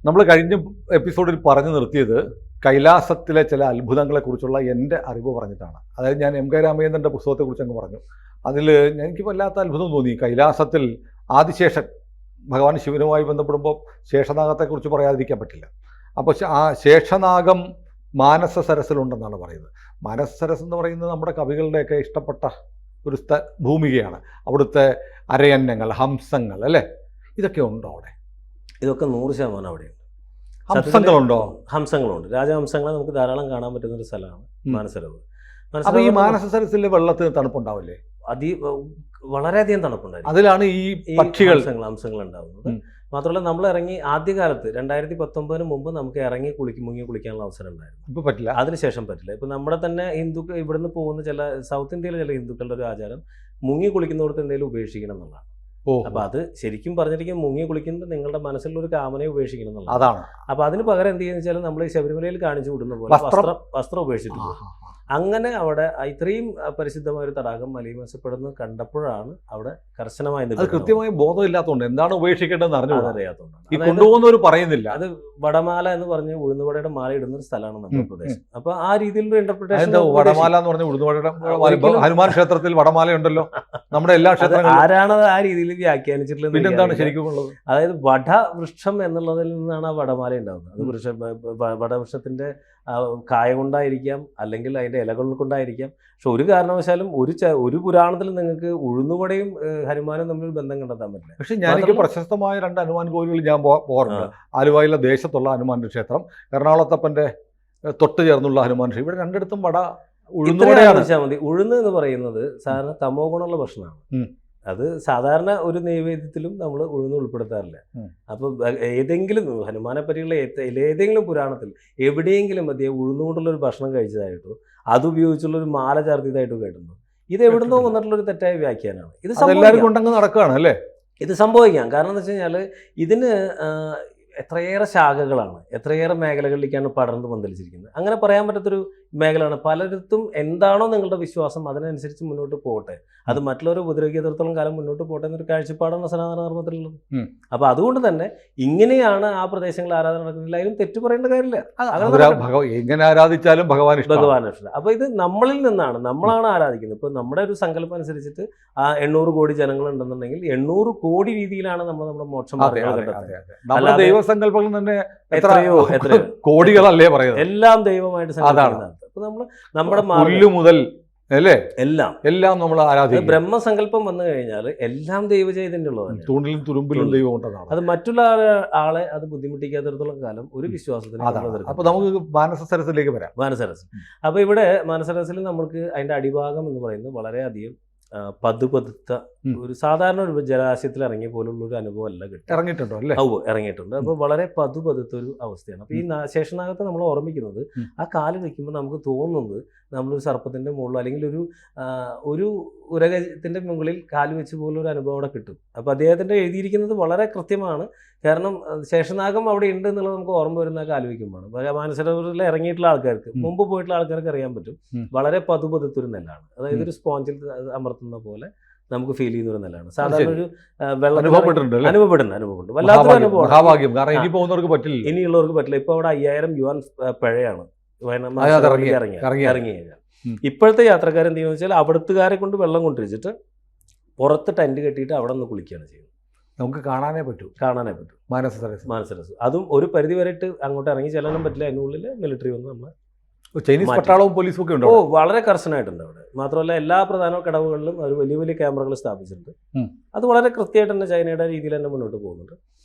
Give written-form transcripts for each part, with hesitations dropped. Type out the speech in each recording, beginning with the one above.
നമ്മൾ കഴിഞ്ഞ എപ്പിസോഡിൽ പറഞ്ഞു നിർത്തിയത് കൈലാസത്തിലെ ചില അത്ഭുതങ്ങളെക്കുറിച്ചുള്ള എൻ്റെ അറിവ് പറഞ്ഞിട്ടാണ്. അതായത് ഞാൻ എം കെ രാമചന്ദ്രൻ്റെ പുസ്തകത്തെക്കുറിച്ച് അങ്ങ് പറഞ്ഞു. അതിൽ എനിക്ക് വല്ലാത്ത അത്ഭുതം തോന്നി. കൈലാസത്തിൽ ആദിശേഷൻ ഭഗവാൻ ശിവനുമായി ബന്ധപ്പെടുമ്പോൾ ശേഷനാഗത്തെക്കുറിച്ച് പറയാതിരിക്കാൻ പറ്റില്ല. അപ്പോൾ ആ ശേഷനാഗം മാനസ സരസിലുണ്ടെന്നാണ് പറയുന്നത്. മാനസ സരസ് എന്ന് പറയുന്നത് നമ്മുടെ കവികളുടെയൊക്കെ ഇഷ്ടപ്പെട്ട ഒരു ഭൂമികയാണ്. അവിടുത്തെ അരയന്നങ്ങൾ, ഹംസങ്ങൾ, അല്ലേ, ഇതൊക്കെ ഉണ്ടോ അവിടെ? ഇതൊക്കെ 100% അവിടെയുണ്ട്. ഹംസങ്ങളുണ്ടോ? ഹംസങ്ങളുണ്ട്. രാജഹംസങ്ങളെ നമുക്ക് ധാരാളം കാണാൻ പറ്റുന്ന ഒരു സ്ഥലമാണ് മാനസരോവർ. അപ്പോൾ ഈ മാനസ സരസിലെ വെള്ളത്തിന് തണുപ്പുണ്ടാവില്ലേ? വളരെയധികം തണുപ്പുണ്ടായിരുന്നു. അതിലാണ് ഈ പക്ഷികൾ ഹംസങ്ങൾ ഉണ്ടാകുന്നത്. മാത്രമല്ല, നമ്മൾ ഇറങ്ങി ആദ്യകാലത്ത് 2019 മുമ്പ് നമുക്ക് ഇറങ്ങി മുങ്ങി കുളിക്കാനുള്ള അവസരം ഉണ്ടായിരുന്നു. ഇപ്പോൾ പറ്റില്ല. അതിനുശേഷം പറ്റില്ല. ഇപ്പം നമ്മുടെ തന്നെ ഹിന്ദുക്കൾ ഇവിടുന്ന് പോകുന്ന ചില സൗത്ത് ഇന്ത്യയിലെ ചില ഹിന്ദുക്കളുടെ ഒരു ആചാരം മുങ്ങി കുളിക്കുന്നവർക്ക് എന്തെങ്കിലും ഉപേക്ഷിക്കണം എന്നുള്ളതാണ്. അപ്പൊ അത് ശരിക്കും പറഞ്ഞിരിക്കും, മുങ്ങി കുളിക്കുന്നത് നിങ്ങളുടെ മനസ്സിലുള്ള ഒരു കാമനയെ ഉപേക്ഷിക്കണം എന്നുള്ളത്. അതാണ്. അപ്പൊ അതിന് പകരം എന്ത് ചെയ്യുന്ന വെച്ചാൽ നമ്മൾ ഈ ശബരിമലയിൽ കാണിച്ചു വിടുന്ന പോലെ വസ്ത്രം ഉപേക്ഷിച്ചിട്ട് അങ്ങനെ അവിടെ ഇത്രയും പരിശുദ്ധമായ ഒരു തടാകം മലീമസപ്പെടുന്നത് കണ്ടപ്പോഴാണ് അവിടെ കർശനമായി കൃത്യമായി ബോധമില്ലാത്തതുകൊണ്ട് എന്താണ് ഉപേക്ഷിക്കേണ്ടതെന്ന് അറിയാത്തതുകൊണ്ടാണ് ഈ കൊണ്ടുപോകുന്നവർ പറയുന്നില്ല. അത് വടമാല എന്ന് പറഞ്ഞ് ഉഴുന്നുവടയുടെ മാല ഇടുന്ന ഒരു സ്ഥലമാണ് നമ്മുടെ പ്രദേശം. അപ്പൊ ആ രീതിയിലുള്ള ഇന്റർപ്രിട്ടേഷൻ. വടമാല എന്ന് പറഞ്ഞ ഉഴുന്നുവടയുടെ ഹനുമാൻ ക്ഷേത്രത്തിൽ വടമാല ഉണ്ടല്ലോ, നമ്മുടെ എല്ലാ ക്ഷേത്രങ്ങളും. ആരാണത് ആ രീതിയിൽ വ്യാഖ്യാനിച്ചിട്ടുള്ളത്? പിന്നെന്താണ് ശരിക്കും ഉള്ളത്? അതായത് വടവൃക്ഷം എന്നുള്ളതിൽ നിന്നാണ് ആ വടമാല ഉണ്ടാകുന്നത്. അത് വടവൃക്ഷത്തിന്റെ കായ കൊണ്ടായിരിക്കാം, അല്ലെങ്കിൽ അതിന്റെ ഇലകൾ കൊണ്ടായിരിക്കാം. പക്ഷെ ഒരു കാരണവശാലും ഒരു പുരാണത്തിൽ നിങ്ങൾക്ക് ഉഴുന്നുവടയും ഹനുമാനും തമ്മിൽ ബന്ധം കണ്ടെത്താൻ പറ്റില്ല. പക്ഷെ എനിക്ക് പ്രശസ്തമായ 2 ഹനുമാൻ കോവിലുകൾ ഞാൻ പോകാറുണ്ട്. ആലുവയിലെ ദേശത്തുള്ള ഹനുമാൻ ക്ഷേത്രം, എറണാകുളത്തപ്പന്റെ തൊട്ട് ചേർന്നുള്ള ഹനുമാൻ ക്ഷേത്രം. ഇവിടെ രണ്ടിടത്തും വട ഉഴുന്നുവടയാണ്. മതി. ഉഴുന്ന് എന്ന് പറയുന്നത് സാധാരണ തമോ ഗുണമുള്ള ഭക്ഷണമാണ്. അത് സാധാരണ ഒരു നൈവേദ്യത്തിലും നമ്മൾ ഉഴുന്ന് ഉൾപ്പെടുത്താറില്ല. അപ്പൊ ഏതെങ്കിലും ഹനുമാനെ പറ്റിയുള്ള ഏതെങ്കിലും പുരാണത്തിൽ എവിടെയെങ്കിലും മതിയെ ഉഴുന്നുകൊണ്ടുള്ള ഒരു ഭക്ഷണം കഴിച്ചതായിട്ടോ അതുപയോഗിച്ചുള്ള ഒരു മാല ചാർത്തിയതായിട്ടോ കേട്ടിട്ടുണ്ടോ? ഇത് എവിടുന്നോ വന്നിട്ടുള്ള ഒരു തെറ്റായ വ്യാഖ്യാനമാണ്. ഇത് നടക്കുകയാണ് അല്ലേ? ഇത് സംഭവിക്കാം. കാരണം എന്താ വെച്ച് കഴിഞ്ഞാൽ ഇതിന് എത്രയേറെ ശാഖകളാണ്, എത്രയേറെ മേഖലകളിലേക്കാണ് പടർന്ന് പന്തലിച്ചിരിക്കുന്നത്. അങ്ങനെ പറയാൻ പറ്റാത്തൊരു മേഖലയാണ്. പലയിടത്തും എന്താണോ നിങ്ങളുടെ വിശ്വാസം അതിനനുസരിച്ച് മുന്നോട്ട് പോകട്ടെ, അത് മറ്റുള്ളവരെ ഉപദ്രവിക്കാത്തിടത്തോളം കാലം മുന്നോട്ട് പോകട്ടെ എന്നൊരു കാഴ്ചപ്പാടാണ് സനാതന ധർമ്മത്തിലുള്ളത്. അപ്പോൾ അതുകൊണ്ട് തന്നെ ഇങ്ങനെയാണ് ആ പ്രദേശങ്ങളിൽ ആരാധന നടക്കുന്നില്ല. അതിലും തെറ്റു പറയേണ്ട കാര്യമില്ല. എങ്ങനെ ആരാധിച്ചാലും ഭഗവാൻ ഇഷ്ടം. അപ്പോൾ ഇത് നമ്മളിൽ നിന്നാണ്, നമ്മളാണ് ആരാധിക്കുന്നത്. ഇപ്പോൾ നമ്മുടെ ഒരു സങ്കല്പം അനുസരിച്ചിട്ട് ആ 800 കോടി ജനങ്ങളുണ്ടെന്നുണ്ടെങ്കിൽ 800 കോടി രീതിയിലാണ് നമ്മുടെ മോക്ഷം ദൈവസങ്കല്പങ്ങൾ തന്നെ എത്രയോ കോടികളല്ലേ പറയുന്നത്. എല്ലാം ദൈവമായിട്ട് സങ്കല്പിക്കുന്നതാണ്. അപ്പൊ നമ്മുടെ മുതൽ അല്ലേ എല്ലാം നമ്മൾ ആരാധിക്കും. ബ്രഹ്മസങ്കല്പം വന്നു കഴിഞ്ഞാൽ എല്ലാം ദൈവചൈതന്യമുള്ളതാണ്. തൂണിലും തുരുമ്പിലും ദൈവം ഉണ്ടെന്നാണ്. അത് മറ്റുള്ള ആളെ അത് ബുദ്ധിമുട്ടിക്കാത്തിടത്തോളം കാലം ഒരു വിശ്വാസത്തിന്. അപ്പൊ നമുക്ക് മാനസ സരസിലേക്ക് വരാം. മാനസരസ്. അപ്പൊ ഇവിടെ മാനസരസിൽ നമുക്ക് അതിന്റെ അടിഭാഗം എന്ന് പറയുന്നത് വളരെയധികം പതുപതുത്ത ഒരു സാധാരണ ഒരു ജലാശയത്തിൽ ഇറങ്ങിയ പോലുള്ള ഒരു അനുഭവം അല്ല കിട്ടും. ഇറങ്ങിയിട്ടുണ്ട്. അപ്പോൾ വളരെ പതുപതുത്ത ഒരു അവസ്ഥയാണ്. അപ്പോൾ ഈ ശേഷനാഗത്തെ നമ്മൾ ഓർമ്മിക്കുന്നത് ആ കാല് വെക്കുമ്പോൾ നമുക്ക് തോന്നുന്നത് നമ്മളൊരു സർപ്പത്തിന്റെ മുകളിൽ അല്ലെങ്കിൽ ഒരു ഉരകത്തിന്റെ മുകളിൽ കാല് വെച്ച് പോലൊരു അനുഭവം അവിടെ കിട്ടും. അപ്പോൾ അദ്ദേഹത്തിന്റെ എഴുതിയിരിക്കുന്നത് വളരെ കൃത്യമാണ്. കാരണം ശേഷനാഗം അവിടെ ഉണ്ട് എന്നുള്ളത് നമുക്ക് ഓർമ്മ വരുന്ന കാല് വയ്ക്കുമ്പോഴാണ്. മാനസരോവറിൽ ഇറങ്ങിയിട്ടുള്ള ആൾക്കാർക്ക്, മുമ്പ് പോയിട്ടുള്ള ആൾക്കാർക്ക് അറിയാൻ പറ്റും. വളരെ പതുപതുത്തൊരു നെല്ലാണ്. അതായത് ഒരു സ്പോഞ്ചിൽ അമർത്തുന്ന പോലെ നമുക്ക് ഫീൽ ചെയ്യുന്ന ഒരു നെല്ലാണ്. സാധാരണ ഒരു അനുഭവപ്പെടുന്നുണ്ട്. വല്ലാത്തൊരു അനുഭവം. ഇനിയുള്ളവർക്ക് പറ്റില്ല. ഇപ്പൊ അവിടെ 5000 യുവാൻ പിഴയാണ് ഇറങ്ങി കഴിഞ്ഞാൽ. ഇപ്പോഴത്തെ യാത്രക്കാർ എന്ത് ചെയ്യുന്നത് വെച്ചാൽ അവിടുത്തുകാരെ കൊണ്ട് വെള്ളം കൊണ്ടുവച്ചിട്ട് പുറത്ത് ടെന്റ് കെട്ടിയിട്ട് അവിടെ നിന്ന് കുളിക്കുകയാണ് ചെയ്യുന്നത്. നമുക്ക് കാണാനേ പറ്റൂ മാനസരസ്. അതും ഒരു പരിധി വരെ അങ്ങോട്ട് ഇറങ്ങി ചെല്ലാനും പറ്റില്ല. അതിനുള്ളിൽ മിലിറ്ററി വന്ന് നമ്മൾ ചൈനീസ് പട്ടാളവും പോലീസും ഒക്കെ ഉണ്ടോ? വളരെ കർശനമായിട്ടുണ്ട് അവിടെ. മാത്രമല്ല എല്ലാ പ്രധാന കടവുകളിലും അവർ വലിയ വലിയ ക്യാമറകൾ സ്ഥാപിച്ചിട്ടുണ്ട്. അത് വളരെ കൃത്യമായിട്ട് തന്നെ ചൈനയുടെ രീതിയിൽ തന്നെ മുന്നോട്ട് പോകുന്നുണ്ട്.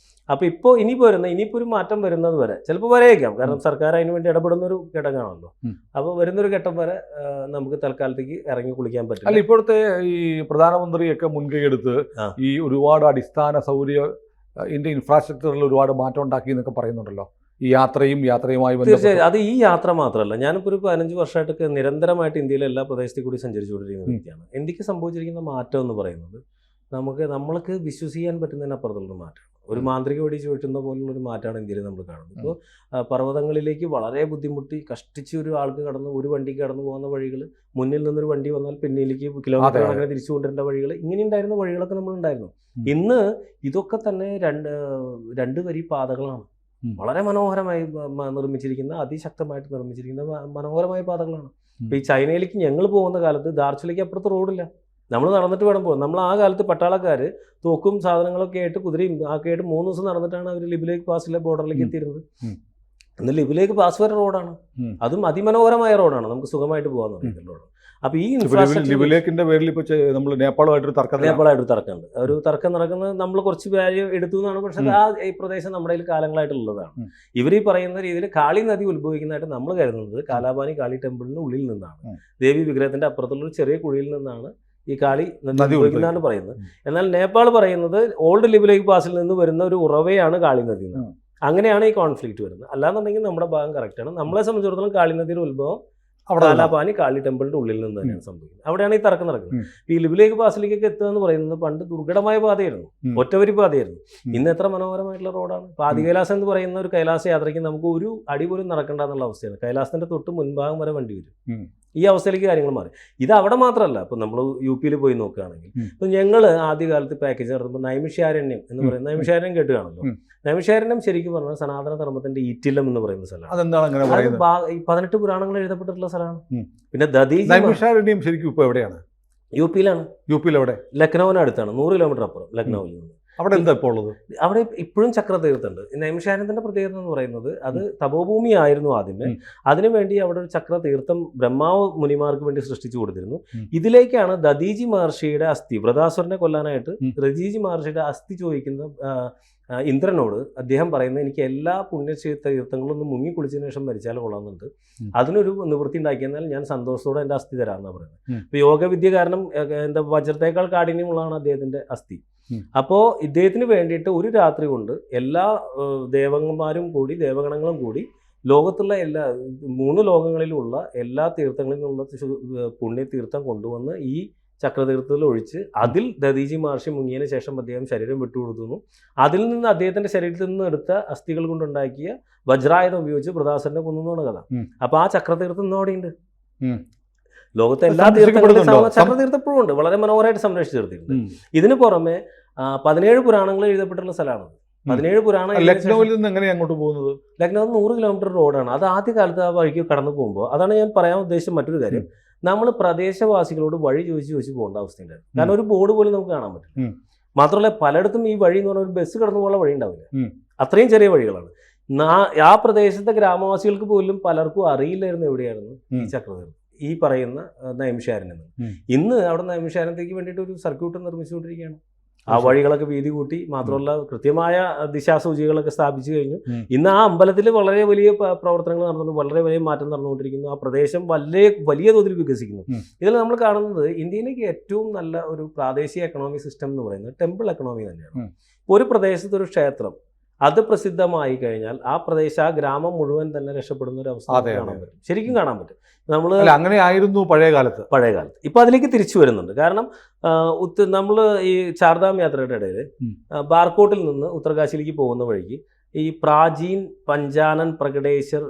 അപ്പോൾ ഇനിയിപ്പോൾ ഒരു മാറ്റം വരുന്നത് വരെ ചിലപ്പോൾ വരെയേക്കാം. കാരണം സർക്കാർ അതിന് വേണ്ടി ഇടപെടുന്ന ഒരു ഘടകമാണല്ലോ. അപ്പോൾ വരുന്നൊരു ഘട്ടം വരെ നമുക്ക് തൽക്കാലത്തേക്ക് ഇറങ്ങി കുളിക്കാൻ പറ്റും. അല്ല, ഇപ്പോഴത്തെ ഈ പ്രധാനമന്ത്രിയൊക്കെ മുൻകൈയെടുത്ത് ഈ ഒരുപാട് അടിസ്ഥാന സൗകര്യ ഇന്ത്യൻ ഇൻഫ്രാസ്ട്രക്ചറിൽ ഒരുപാട് മാറ്റം ഉണ്ടാക്കി എന്നൊക്കെ പറയുന്നുണ്ടല്ലോ. ഈ യാത്രയുമായി തീർച്ചയായും അത് ഈ യാത്ര മാത്രമല്ല. ഞാനിപ്പോൾ ഒരു 15 വർഷമായിട്ടൊക്കെ നിരന്തരമായിട്ട് ഇന്ത്യയിലെ എല്ലാ പ്രദേശത്തിൽ കൂടി സഞ്ചരിച്ചുകൊണ്ടിരിക്കുന്ന വ്യക്തിയാണ്. ഇന്ത്യക്ക് സംഭവിച്ചിരിക്കുന്ന മാറ്റം എന്ന് പറയുന്നത് നമ്മൾക്ക് വിശ്വസിക്കാൻ പറ്റുന്നതിനപ്പുറത്തുള്ള മാറ്റമാണ്. ഒരു മാന്ത്രിക വെടി ചുഴറ്റുന്ന പോലുള്ളൊരു മാറ്റമാണ് ഇന്ത്യയിൽ നമ്മൾ കാണുന്നത്. ഇപ്പോൾ പർവ്വതങ്ങളിലേക്ക് വളരെ ബുദ്ധിമുട്ടി കഷ്ടിച്ച് ഒരു ആൾക്ക് ഒരു വണ്ടിക്ക് കടന്നു പോകുന്ന വഴികൾ, മുന്നിൽ നിന്നൊരു വണ്ടി വന്നാൽ പിന്നിലേക്ക് കിലോമീറ്റർ കണക്കിന് തിരിച്ചു കൊണ്ടുവരേണ്ട വഴികൾ, ഇങ്ങനെ ഉണ്ടായിരുന്ന വഴികളൊക്കെ നമ്മളുണ്ടായിരുന്നു. ഇന്ന് ഇതൊക്കെ തന്നെ രണ്ട് വരി പാതകളാണ്. വളരെ മനോഹരമായി നിർമ്മിച്ചിരിക്കുന്ന, അതിശക്തമായിട്ട് നിർമ്മിച്ചിരിക്കുന്ന മനോഹരമായ പാതകളാണ്. ഇപ്പൊ ഈ ചൈനയിലേക്ക് ഞങ്ങൾ പോകുന്ന കാലത്ത് ദാർച്ചുലയ്ക്ക് അപ്പുറത്ത് റോഡില്ല, നമ്മൾ നടന്നിട്ട് വേണം പോകാൻ. നമ്മൾ ആ കാലത്ത് പട്ടാളക്കാർ തോക്കും സാധനങ്ങളൊക്കെ ആയിട്ട് കുതിരയും ഒക്കെ ആയിട്ട് 3 ദിവസം നടന്നിട്ടാണ് അവർ ലിബിലേക്ക് പാസിലെ ബോർഡറിലേക്ക് എത്തിയിരുന്നത്. ഇന്ന് ലിബിലേക്ക് പാസ് വരെ റോഡാണ്, അതും അതിമനോഹരമായ റോഡാണ്, നമുക്ക് സുഖമായിട്ട് പോകാൻ തുടങ്ങിയിട്ടുള്ള റോഡ്. അപ്പൊ ഈ ലിബിലേക്കിന്റെ പേരിൽ ഇപ്പൊ നമ്മൾ നേപ്പാളുമായിട്ടൊരു തർക്കമുണ്ട്. ഒരു തർക്കം നടക്കുന്നത് നമ്മൾ കുറച്ച് പേര് എടുത്തു എന്നാണ്, പക്ഷെ ഈ പ്രദേശം നമ്മുടെ കാലങ്ങളായിട്ടുള്ളതാണ്. ഇവർ ഈ പറയുന്ന രീതിയിൽ കാളി നദി ഉത്ഭവിക്കുന്നതായിട്ട് നമ്മൾ കരുതുന്നത് കാലാപാനി കാളി ടെമ്പിളിന് ഉള്ളിൽ നിന്നാണ്, ദേവി വിഗ്രഹത്തിന്റെ അപ്പുറത്തുള്ള ഒരു ചെറിയ കുഴിയിൽ നിന്നാണ് ഈ കാളി നദി ഉത്ഭവിക്കുന്നതാണ് പറയുന്നത്. എന്നാൽ നേപ്പാൾ പറയുന്നത് ഓൾഡ് ലിബിലേക്ക് പാസിൽ നിന്ന് വരുന്ന ഒരു ഉറവയാണ് കാളി നദി എന്നാണ്. അങ്ങനെയാണ് ഈ കോൺഫ്ലിക്റ്റ് വരുന്നത്. അല്ലാന്നുണ്ടെങ്കിൽ നമ്മുടെ ഭാഗം കറക്റ്റാണ്. നമ്മളെ സംബന്ധിച്ചിടത്തോളം കാളി നദിയുടെ ഉത്ഭവം കാലാപാനി കാളി ടെമ്പിളിന്റെ ഉള്ളിൽ നിന്ന് തന്നെയാണ് സംഭവിക്കുന്നത്. അവിടെയാണ് ഈ തർക്കം നടക്കുന്നത്. ഈ ലിബിലേക്ക് പാസിലേക്കൊക്കെ എത്തുക എന്ന് പറയുന്നത് പണ്ട് ദുർഘടമായ പാതയായിരുന്നു, ഒറ്റവരി പാതയായിരുന്നു. ഇന്ന് എത്ര മനോഹരമായിട്ടുള്ള റോഡാണ്. ഇപ്പൊ ആദികൈലാസം എന്ന് പറയുന്ന ഒരു കൈലാസ യാത്രയ്ക്ക് നമുക്ക് ഒരു അടി പോലും നടക്കേണ്ട എന്നുള്ള അവസ്ഥയാണ്. കൈലാസത്തിന്റെ തൊട്ട് മുൻഭാഗം വരെ വണ്ടി വരും. ഈ അവസ്ഥയിലേക്ക് കാര്യങ്ങൾ മാറി. ഇത് അവിടെ മാത്രമല്ല, ഇപ്പൊ നമ്മൾ യു.പിയിൽ പോയി നോക്കുകയാണെങ്കിൽ ഇപ്പൊ ഞങ്ങൾ ആദ്യകാലത്ത് പാക്കേജ് നടത്തുമ്പോൾ നൈമിഷാരണ്യം എന്ന് പറയുന്നത്, നൈമിഷാരണ്യം കേട്ട് കാണുമല്ലോ. നൈമിഷാരണ്യം ശരിക്കും പറഞ്ഞാൽ സനാതന ധർമ്മത്തിന്റെ ഈറ്റില്ലം എന്ന് പറയുന്ന സ്ഥലമാണ്. 18 പുരാണങ്ങൾ എഴുതപ്പെട്ടിട്ടുള്ള സ്ഥലമാണ്. പിന്നെ നൈമിഷാരണ്യം ശരിക്കും ഇപ്പൊ എവിടെയാണ്? യു.പിയിലാണ്. യു.പിയിൽ എവിടെ? ലക്നൌവിന് അടുത്താണ്, 100 കിലോമീറ്റർ അപ്പുറം ലക്നൌവിൽ നിന്ന്. അവിടെ എന്താ ഇപ്പോൾ ഉള്ളത്? അവിടെ ഇപ്പോഴും ചക്രതീർത്ഥമുണ്ട്. നൈമിഷാരണ്യത്തിന്റെ പ്രത്യേകത എന്ന് പറയുന്നത് അത് തപോഭൂമി ആയിരുന്നു ആദ്യമേ. അതിനുവേണ്ടി അവിടെ ഒരു ചക്രതീർത്ഥം ബ്രഹ്മാവ് മുനിമാർക്ക് വേണ്ടി സൃഷ്ടിച്ചു കൊടുത്തിരുന്നു. ഇതിലേക്കാണ് ദദീജി മഹർഷിയുടെ അസ്ഥി, വൃതാസുരനെ കൊല്ലാനായിട്ട് ദദീജി മഹർഷിയുടെ അസ്ഥി ചോദിക്കുന്ന ഇന്ദ്രനോട് അദ്ദേഹം പറയുന്നത്, എനിക്ക് എല്ലാ പുണ്യതീർത്ഥങ്ങളും ഒന്ന് മുങ്ങി കുളിച്ചതിന് ശേഷം മരിച്ചാൽ കൊള്ളാമെന്നുണ്ട്, അതിനൊരു നിവൃത്തി ഉണ്ടാക്കിയെന്നാൽ ഞാൻ സന്തോഷത്തോടെ എൻ്റെ അസ്ഥി തരാമെന്നാണ് പറയുന്നത്. ഇപ്പൊ യോഗവിദ്യ കാരണം എന്താ വജ്രത്തേക്കാൾ കാഠിന്യമുള്ളതാണ് അദ്ദേഹത്തിന്റെ അസ്ഥി. അപ്പോൾ ഇദ്ദേഹത്തിന് വേണ്ടിയിട്ട് ഒരു രാത്രി കൊണ്ട് എല്ലാ ദേവന്മാരും കൂടി, ദേവഗണങ്ങളും കൂടി ലോകത്തുള്ള 3 ലോകങ്ങളിലുള്ള എല്ലാ തീർത്ഥങ്ങളിൽ നിന്നുള്ള പുണ്യതീർത്ഥം കൊണ്ടുവന്ന് ഈ ചക്രതീർത്ഥത്തിൽ ഒഴിച്ച് അതിൽ ദദീജി മഹർഷി മുങ്ങിയതിന് ശേഷം അദ്ദേഹം ശരീരം വിട്ടുകൊടുക്കുന്നു. അതിൽ നിന്ന് അദ്ദേഹത്തിന്റെ ശരീരത്തിൽ നിന്ന് എടുത്ത അസ്ഥികൾ കൊണ്ടുണ്ടാക്കിയ വജ്രായുധം ഉപയോഗിച്ച് വൃതാസുരനെ കൊന്നുന്നാണ് കഥ. അപ്പൊ ആ ചക്രതീർത്ഥം ഇന്നും അവിടെയുണ്ട്. ലോകത്തെ എല്ലാ തീർത്ഥങ്ങളിലും ചക്രതീർത്ഥം ഇപ്പോഴും ഉണ്ട്, വളരെ മനോഹരമായിട്ട് സംരക്ഷിച്ചു നിർത്തിയിട്ടുണ്ട്. ഇതിന് പുറമെ 17 പുരാണങ്ങൾ എഴുതപ്പെട്ടിട്ടുള്ള സ്ഥലമാണ്. 17 പുരാണം. ലക്നൌവിൽ നിന്ന് എങ്ങനെയാണ് അങ്ങോട്ട് പോകുന്നത്? ലക്നൌ 100 കിലോമീറ്റർ റോഡാണ്. അത് ആദ്യകാലത്ത് ആ വഴിക്ക് കടന്നു പോകുമ്പോൾ, അതാണ് ഞാൻ പറയാൻ ഉദ്ദേശിച്ച മറ്റൊരു കാര്യം, നമ്മൾ പ്രദേശവാസികളോട് വഴി ചോദിച്ച് പോകേണ്ട അവസ്ഥയുണ്ടായിരുന്നു. കാരണം ഒരു ബോർഡ് പോലും നമുക്ക് കാണാൻ പറ്റും. മാത്രമല്ല പലയിടത്തും ഈ വഴി എന്ന് പറഞ്ഞാൽ ഒരു ബസ് കടന്നു പോകാനുള്ള വഴി ഉണ്ടാവില്ല, അത്രയും ചെറിയ വഴികളാണ്. ആ പ്രദേശത്തെ ഗ്രാമവാസികൾക്ക് പോലും പലർക്കും അറിയില്ലായിരുന്നു എവിടെയായിരുന്നു ഈ ചക്രതീർത്ഥം, ഈ പറയുന്ന നൈമിഷാരണ്യം. ഇന്ന് അവിടെ നൈമിഷാരണ്യത്തേക്ക് വേണ്ടിയിട്ട് ഒരു സർക്യൂട്ട് നിർമ്മിച്ചുകൊണ്ടിരിക്കുകയാണ്. ആ വഴികളൊക്കെ വീതി കൂട്ടി, മാത്രമല്ല കൃത്യമായ ദിശാസൂചികളൊക്കെ സ്ഥാപിച്ചു കഴിഞ്ഞു. ഇന്ന് ആ അമ്പലത്തിൽ വളരെ വലിയ പ്രവർത്തനങ്ങൾ നടന്നു, വളരെ വലിയ മാറ്റം നടന്നുകൊണ്ടിരിക്കുന്നു. ആ പ്രദേശം വലിയ തോതിൽ വികസിക്കുന്നു. ഇതിൽ നമ്മൾ കാണുന്നത് ഇന്ത്യയിലേക്ക് ഏറ്റവും നല്ല ഒരു പ്രാദേശിക എക്കണോമിക് സിസ്റ്റം എന്ന് പറയുന്നത് ടെമ്പിൾ എക്കണോമി തന്നെയാണ്. ഒരു പ്രദേശത്ത് ഒരു ക്ഷേത്രം അത് പ്രസിദ്ധമായി കഴിഞ്ഞാൽ ആ ആ ഗ്രാമം മുഴുവൻ തന്നെ രക്ഷപ്പെടുന്ന ഒരു അവസ്ഥ കാണാൻ പറ്റും, ശരിക്കും കാണാൻ പറ്റും. നമ്മൾ അങ്ങനെ ആയിരുന്നു പഴയ കാലത്ത്. ഇപ്പൊ അതിലേക്ക് തിരിച്ചു വരുന്നുണ്ട്. കാരണം നമ്മൾ ഈ ചാർധാം യാത്രയുടെ ഇടയിൽ ബാർക്കോട്ടിൽ നിന്ന് ഉത്തരകാശിയിലേക്ക് പോകുന്ന വഴിക്ക് ഈ പ്രാചീൻ പഞ്ചാനൻ പ്രകടേശ്വർ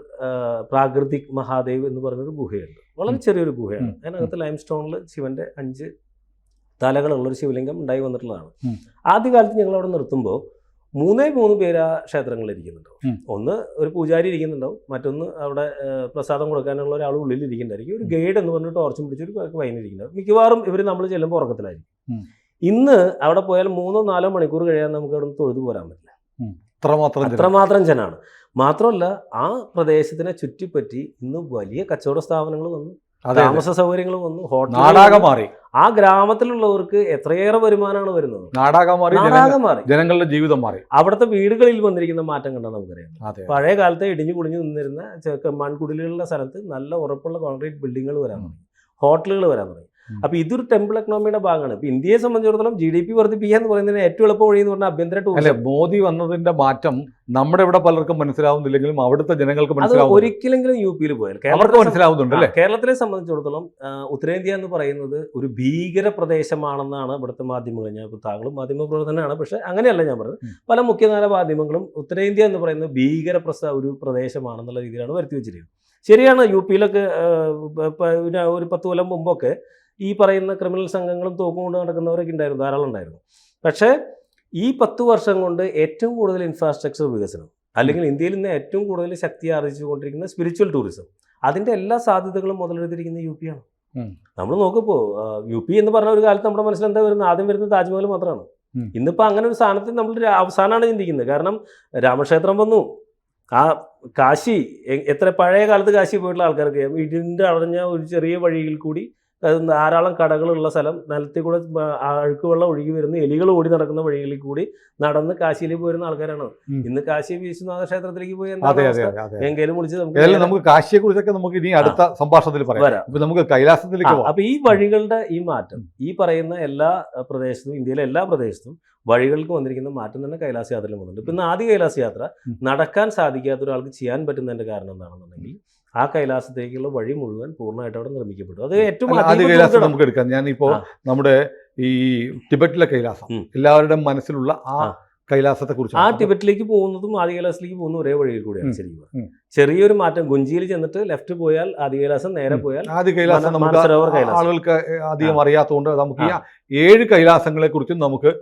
പ്രാകൃതിക് മഹാദേവ് എന്ന് പറയുന്നൊരു ഗുഹയുണ്ട്. വളരെ ചെറിയൊരു ഗുഹയാണ്. അതിനകത്ത് ലൈം സ്റ്റോണിൽ ശിവന്റെ 5 തലകളുള്ളൊരു ശിവലിംഗം ഉണ്ടായി വന്നിട്ടുള്ളതാണ്. ആദ്യകാലത്ത് ഞങ്ങൾ അവിടെ നിർത്തുമ്പോൾ 3 പേര് ആ ക്ഷേത്രങ്ങളിൽ ഇരിക്കുന്നുണ്ടാവും. ഒന്ന് ഒരു പൂജാരി ഇരിക്കുന്നുണ്ടാവും, മറ്റൊന്ന് അവിടെ പ്രസാദം കൊടുക്കാനുള്ള ഒരാൾ ഉള്ളിൽ ഇരിക്കുന്നുണ്ടായിരിക്കും, ഒരു ഗൈഡ് എന്ന് പറഞ്ഞിട്ട് ടോർച്ചും പിടിച്ചൊരു വൈനിരിക്കുന്നുണ്ടാവും. മിക്കവാറും ഇവർ നമ്മൾ ചെല്ലുമ്പോൾ ഉറക്കത്തിലായിരിക്കും. ഇന്ന് അവിടെ പോയാൽ 3-4 മണിക്കൂർ കഴിയാൻ നമുക്ക് അവിടെ നിന്ന് തൊഴുതു പോരാൻ പറ്റില്ല, അത്രമാത്രം ജനാണ്. മാത്രമല്ല ആ പ്രദേശത്തിനെ ചുറ്റിപ്പറ്റി ഇന്ന് വലിയ കച്ചവട സ്ഥാപനങ്ങൾ വന്നു, താമസ സൗകര്യങ്ങൾ വന്നു, ഹോട്ടലുകൾ മാറി. ആ ഗ്രാമത്തിലുള്ളവർക്ക് എത്രയേറെ വരുമാനമാണ് വരുന്നത്. നാടാകം മാറി, ജനങ്ങളുടെ ജീവിതം മാറി. അവിടുത്തെ വീടുകളിൽ വന്നിരിക്കുന്ന മാറ്റം കണ്ടാൽ നമുക്കറിയാം. പഴയ കാലത്ത് ഇടിഞ്ഞു കുടിഞ്ഞു നിന്നിരുന്ന മൺകുടിലുള്ള സ്ഥലത്ത് നല്ല ഉറപ്പുള്ള കോൺക്രീറ്റ് ബിൽഡിങ്ങുകൾ വരാൻ തുടങ്ങി, ഹോട്ടലുകൾ വരാൻ തുടങ്ങി. അപ്പൊ ഇതൊരു ടെമ്പിൾ എക്കണോമിയുടെ ഭാഗമാണ്. ഇപ്പൊ ഇന്ത്യയെ സംബന്ധിച്ചിടത്തോളം GDP വർദ്ധിപ്പിക്കുക എന്ന് പറയുന്നതിന് ഏറ്റവും എളുപ്പ വഴി എന്ന് പറഞ്ഞാൽ ആഭ്യന്തര ടൂറിസം. മോദി വന്നതിന്റെ മാറ്റം നമ്മുടെ ഇവിടെ പലർക്കും മനസ്സിലാവുന്നില്ലെങ്കിലും അവിടുത്തെ ജനങ്ങൾക്ക് മനസ്സിലാവും. ഒരിക്കലെങ്കിലും യുപിയിൽ പോയാൽ അവർക്ക് മനസ്സിലാവുന്നുണ്ട് അല്ലേ? കേരളത്തിലെ സംബന്ധിച്ചിടത്തോളം ഉത്തരേന്ത്യ എന്ന് പറയുന്നത് ഒരു ഭീകര പ്രദേശമാണെന്നാണ് ഇവിടുത്തെ മാധ്യമങ്ങൾ, ഞാൻ താങ്കളും മാധ്യമ പ്രവർത്തനമാണ്, പക്ഷെ അങ്ങനെയല്ല ഞാൻ പറഞ്ഞത്. പല മുഖ്യധാര മാധ്യമങ്ങളും ഉത്തരേന്ത്യ എന്ന് പറയുന്നത് ഭീകര ഒരു പ്രദേശമാണെന്നുള്ള രീതിയിലാണ് വരുത്തി വെച്ചിരിക്കുന്നത്. ശരിയാണ്, യുപിയിലൊക്കെ ഒരു 10 കൊല്ലം മുമ്പൊക്കെ ഈ പറയുന്ന ക്രിമിനൽ സംഘങ്ങളും തോക്കും കൊണ്ട് നടക്കുന്നവരൊക്കെ ഉണ്ടായിരുന്നു, ധാരാളം ഉണ്ടായിരുന്നു. പക്ഷേ ഈ 10 വർഷം കൊണ്ട് ഏറ്റവും കൂടുതൽ ഇൻഫ്രാസ്ട്രക്ചർ വികസനം, അല്ലെങ്കിൽ ഇന്ത്യയിൽ ഇന്ന് ഏറ്റവും കൂടുതൽ ശക്തി ആർജിച്ചുകൊണ്ടിരിക്കുന്ന സ്പിരിച്വൽ ടൂറിസം, അതിന്റെ എല്ലാ സാധ്യതകളും മുതലെടുത്തിരിക്കുന്ന യു പി ആണ്. നമ്മൾ നോക്കുമ്പോൾ യു പി എന്ന് പറഞ്ഞ ഒരു കാലത്ത് നമ്മുടെ മനസ്സിൽ എന്താ വരുന്നത്? ആദ്യം വരുന്നത് താജ്മഹൽ മാത്രമാണ്. ഇന്നിപ്പോൾ അങ്ങനെ ഒരു സ്ഥാനത്ത് നമ്മൾ അവസാനമാണ് ചിന്തിക്കുന്നത്. കാരണം രാമക്ഷേത്രം വന്നു, ആ കാശി എത്ര പഴയ കാലത്ത് കാശി പോയിട്ടുള്ള ആൾക്കാർക്ക് വീടിൻ്റെ അടഞ്ഞ ഒരു ചെറിയ വഴിയിൽ കൂടി ധാരാളം കടകളുള്ള സ്ഥലം, നിലത്തിൽ കൂടെ അഴുക്ക് വെള്ളം ഒഴുകി വരുന്ന എലികൾ ഓടി നടക്കുന്ന വഴികളിൽ കൂടി നടന്ന് കാശിയിലേക്ക് പോരുന്ന ആൾക്കാരാണ്. ഇന്ന് കാശി വിശ്വനാഥ ക്ഷേത്രത്തിലേക്ക് പോയി എങ്കിലും വിളിച്ച് നമുക്ക് കാശിയെ കുറിച്ചൊക്കെ നമുക്ക് ഇനി അടുത്ത സംഭാഷണത്തിൽ പറയാം. നമുക്ക് കൈലാസത്തിലേക്ക്. അപ്പൊ ഈ വഴികളുടെ ഈ മാറ്റം, ഈ പറയുന്ന എല്ലാ പ്രദേശത്തും, ഇന്ത്യയിലെ എല്ലാ പ്രദേശത്തും വഴികൾക്ക് വന്നിരിക്കുന്ന മാറ്റം തന്നെ കൈലാസ യാത്രയിൽ വന്നിട്ടുണ്ട്. ഇപ്പൊ ഇന്ന് ആദ്യ കൈലാസ യാത്ര നടക്കാൻ സാധിക്കാത്ത ഒരാൾക്ക് ചെയ്യാൻ പറ്റുന്നതിന്റെ കാരണം എന്താണെന്നുണ്ടെങ്കിൽ ആ കൈലാസത്തേക്കുള്ള വഴി മുഴുവൻ പൂർണ്ണമായിട്ട് അവിടെ നിർമ്മിക്കപ്പെട്ടു. അത് ഏറ്റവും ആദ്യ കൈലാസം നമുക്ക് എടുക്കാം. ഞാനിപ്പോ നമ്മുടെ ഈ ടിബറ്റിലെ കൈലാസം എല്ലാവരുടെയും മനസ്സിലുള്ള ആ കൈലാസത്തെ കുറിച്ച്, ആ ടിബറ്റിലേക്ക് പോകുന്നതും ആദ്യ കൈലാസത്തിലേക്ക് പോകുന്ന ഒരേ വഴിയിൽ കൂടിയാണ്. ശരിക്കും ചെറിയൊരു മാറ്റം, ഗുഞ്ചിയിൽ ചെന്നിട്ട് ലെഫ്റ്റ് പോയാൽ ആദ്യ കൈലാസം, നേരെ പോയാൽ ആദ്യ കൈലാസം. ആളുകൾക്ക് അധികം അറിയാത്തതുകൊണ്ട് നമുക്ക് ഈ 7 കൈലാസങ്ങളെ കുറിച്ചും നമുക്ക്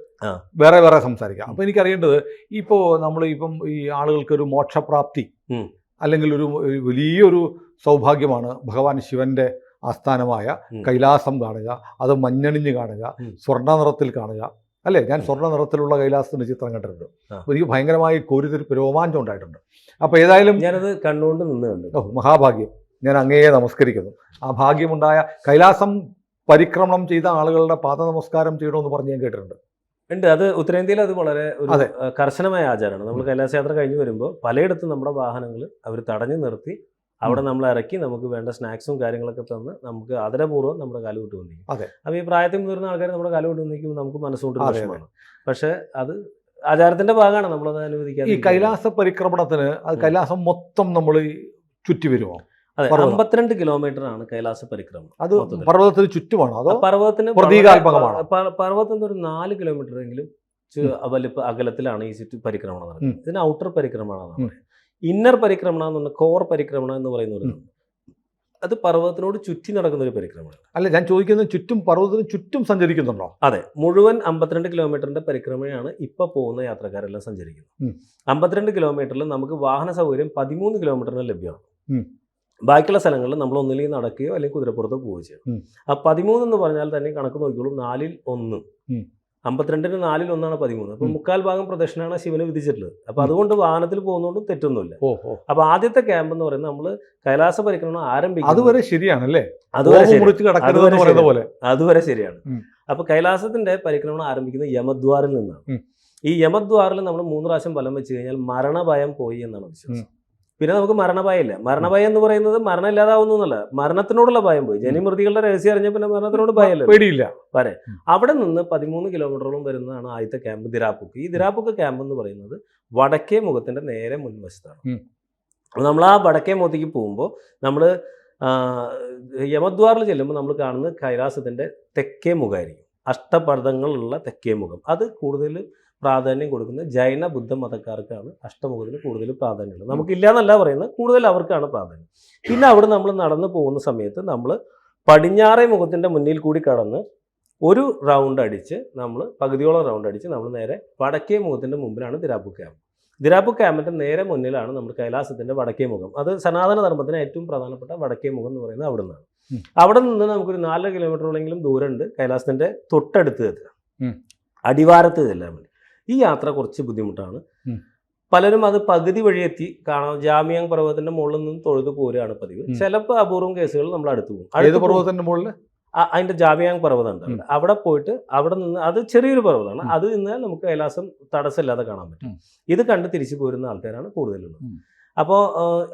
വേറെ വേറെ സംസാരിക്കാം. അപ്പൊ എനിക്കറിയേണ്ടത്, ഇപ്പോ നമ്മൾ ഇപ്പം ഈ ആളുകൾക്ക് ഒരു മോക്ഷപ്രാപ്തി അല്ലെങ്കിൽ ഒരു വലിയൊരു സൗഭാഗ്യമാണ് ഭഗവാൻ ശിവന്റെ ആസ്ഥാനമായ കൈലാസം കാണുക, അത് മഞ്ഞണിഞ്ഞ് കാണുക, സ്വർണ്ണ നിറത്തിൽ കാണുക, അല്ലേ? ഞാൻ സ്വർണ്ണ നിറത്തിലുള്ള കൈലാസത്തിന്റെ ചിത്രം കണ്ടിട്ടുണ്ട്. അപ്പോൾ എനിക്ക് ഭയങ്കരമായി കോരിത്തിരിപ്പ്, രോമാഞ്ചം ഉണ്ടായിട്ടുണ്ട്. അപ്പോൾ ഏതായാലും ഞാനത് കണ്ടുകൊണ്ട് നിന്നുണ്ട്. മഹാഭാഗ്യം. ഞാൻ അങ്ങയെ നമസ്കരിക്കുന്നു. ആ ഭാഗ്യമുണ്ടായ കൈലാസം പരിക്രമണം ചെയ്ത ആളുകളുടെ പാദ നമസ്കാരം ചെയ്യണമെന്ന് പറഞ്ഞ് ഞാൻ കേട്ടിട്ടുണ്ട്. ഉണ്ട്. അത് ഉത്തരേന്ത്യയിൽ അത് വളരെ ഒരു കർശനമായ ആചാരമാണ്. നമ്മൾ കൈലാസയാത്ര കഴിഞ്ഞ് വരുമ്പോൾ പലയിടത്തും നമ്മുടെ വാഹനങ്ങൾ അവർ തടഞ്ഞു നിർത്തി അവിടെ നമ്മൾ ഇറക്കി നമുക്ക് വേണ്ട സ്നാക്സും കാര്യങ്ങളൊക്കെ തന്ന് നമുക്ക് ആദരപൂർവ്വം നമ്മുടെ കാല് വിട്ട് വന്നിരിക്കും. അപ്പോൾ ഈ പ്രായത്തിൽ മുതിർന്ന ആൾക്കാർ നമ്മുടെ കാല് വിട്ട് വന്നിരിക്കുമ്പോൾ നമുക്ക് മനസ്സുകൊണ്ട് പ്രശ്നമാണ്. പക്ഷേ അത് ആചാരത്തിന്റെ ഭാഗമാണ്, നമ്മളത് അനുവദിക്കാതെ. ഈ കൈലാസ പരിക്രമണത്തിന് അത് കൈലാസം മൊത്തം നമ്മൾ ചുറ്റി വരുമോ? അതെ, 52 കിലോമീറ്റർ ആണ് കൈലാസ പരിക്രമണം. അത് പർവ്വതത്തിന് ചുറ്റുമാണോ അതോ പർവ്വതത്തിന് പർവ്വതത്തിന്റെ ഒരു 4 കിലോമീറ്റർ എങ്കിലും വലിപ്പ അകലത്തിലാണ് ഈ പരിക്രമണം നടക്കുന്നത്. ഇതിന് ഔട്ടർ പരിക്രമണം, ഇന്നർ പരിക്രമണം എന്ന് പറഞ്ഞാൽ കോർ പരിക്രമണം എന്ന് പറയുന്നത് അത് പർവ്വതത്തിനോട് ചുറ്റി നടക്കുന്ന ഒരു പരിക്രമണം. അല്ല, ഞാൻ ചോദിക്കുന്നത് ചുറ്റും പർവ്വതത്തിന് ചുറ്റും സഞ്ചരിക്കുന്നുണ്ടോ? അതെ, മുഴുവൻ 52 കിലോമീറ്ററിന്റെ പരിക്രമണയാണ് ഇപ്പൊ പോകുന്ന യാത്രക്കാരെല്ലാം സഞ്ചരിക്കുന്നത്. 52 കിലോമീറ്ററിൽ നമുക്ക് വാഹന സൗകര്യം 13 കിലോമീറ്ററിന് ലഭ്യമാണ്. ബാക്കിയുള്ള സ്ഥലങ്ങളിൽ നമ്മൾ ഒന്നിലേക്ക് നടക്കുകയോ അല്ലെങ്കിൽ കുതിരപ്പുറത്തോ പോവുകയോ ചെയ്യും. ആ 13 എന്ന് പറഞ്ഞാൽ തന്നെ കണക്ക് നോക്കിയോളൂ, 4-ൽ 1. 52-ന് 4-ൽ 1 13. അപ്പൊ 3/4 ഭാഗം പ്രദക്ഷിണാണ് ശിവന് വിധിച്ചിട്ടുള്ളത്. അപ്പൊ അതുകൊണ്ട് വാഹനത്തിൽ പോകുന്നതുകൊണ്ടും തെറ്റൊന്നുമില്ല. അപ്പൊ ആദ്യത്തെ ക്യാമ്പ് എന്ന് പറയുന്നത് നമ്മൾ കൈലാസ പരിക്രമണം ആരംഭിക്കും. അതുവരെ ശരിയാണല്ലേ? അതുവരെ ശരിയാണ്. അപ്പൊ കൈലാസത്തിന്റെ പരിക്രമണം ആരംഭിക്കുന്നത് യമദ്വാറിൽ നിന്നാണ്. ഈ യമദ്വാറിൽ നമ്മൾ 3 പ്രാവശ്യം വലം വെച്ച് കഴിഞ്ഞാൽ മരണഭയം പോയി എന്നാണ് വിശ്വാസം. പിന്നെ നമുക്ക് മരണഭയമില്ല. മരണഭയം എന്ന് പറയുന്നത് മരണം ഇല്ലാതാവുന്നു എന്നല്ല, മരണത്തിനോടുള്ള ഭയം പോയി. ജനിമൃതികളുടെ രഹസ്യം അറിഞ്ഞ പിന്നെ മരണത്തിനോട് ഭയമല്ല, പേടിയില്ല. വരെ അവിടെ നിന്ന് 13 കിലോമീറ്ററോളം വരുന്നതാണ് ആദ്യത്തെ ക്യാമ്പ് ദിരാപുക്ക്. ഈ ദിരാപുക്ക് ക്യാമ്പ് എന്ന് പറയുന്നത് വടക്കേ മുഖത്തിന്റെ നേരെ മുൻവശത്താണ്. അപ്പോൾ നമ്മൾ ആ വടക്കേ മുഖത്തേക്ക് പോകുമ്പോൾ നമ്മൾ യമദ്വാറിൽ ചെല്ലുമ്പോൾ നമ്മൾ കാണുന്നത് കൈലാസത്തിന്റെ തെക്കേ മുഖമായിരിക്കും. അഷ്ടപർദ്ദങ്ങളുള്ള തെക്കേ മുഖം. അത് കൂടുതൽ പ്രാധാന്യം കൊടുക്കുന്നത് ജൈന ബുദ്ധ മതക്കാർക്കാണ്. അഷ്ടമുഖത്തിന് കൂടുതൽ പ്രാധാന്യമുള്ളത്. നമുക്കില്ല എന്നല്ല പറയുന്നത്, കൂടുതൽ അവർക്കാണ് പ്രാധാന്യം. പിന്നെ അവിടെ നമ്മൾ നടന്നു പോകുന്ന സമയത്ത് നമ്മൾ പടിഞ്ഞാറേ മുഖത്തിൻ്റെ മുന്നിൽ കൂടി കടന്ന് ഒരു റൗണ്ട് അടിച്ച് നമ്മൾ പകുതിയോളം റൗണ്ട് അടിച്ച് നമ്മൾ നേരെ വടക്കേ മുഖത്തിൻ്റെ മുമ്പിലാണ് ദിരാപുക്ക് ക്യാമ്പ്. ദിരാപുക്ക് ക്യാമ്പിൻ്റെ നേരെ മുന്നിലാണ് നമ്മൾ കൈലാസത്തിൻ്റെ വടക്കേ മുഖം. അത് സനാതന ധർമ്മത്തിന് ഏറ്റവും പ്രധാനപ്പെട്ട വടക്കേ മുഖം എന്ന് പറയുന്നത് അവിടെ നിന്നാണ്. അവിടെ നിന്ന് നമുക്കൊരു 4 കിലോമീറ്ററോളെങ്കിലും ദൂരമുണ്ട് കൈലാസത്തിൻ്റെ തൊട്ടടുത്ത് എത്തുക, അടിവാരത്ത് ചെല്ലാൻ വേണ്ടി. ഈ യാത്ര കുറച്ച് ബുദ്ധിമുട്ടാണ്. പലരും അത് പകുതി വഴി എത്തി കാണാം. ജാമിയാങ് പർവ്വതത്തിന്റെ മുകളിൽ നിന്ന് തൊഴുതു പോരുകയാണ് പതിവ്. ചിലപ്പോൾ അപൂർവം കേസുകൾ നമ്മൾ അടുത്ത് പോകും. അതിന്റെ ജാമിയാങ് പർവ്വതം ഉണ്ട്. അവിടെ പോയിട്ട് അവിടെ നിന്ന്, അത് ചെറിയൊരു പർവ്വതമാണ്, അത് നിന്നാൽ നമുക്ക് കൈലാസം തടസ്സമില്ലാതെ കാണാൻ പറ്റും. ഇത് കണ്ട് തിരിച്ചു പോരുന്ന ആൾക്കാരാണ് കൂടുതലുള്ളത്. അപ്പോൾ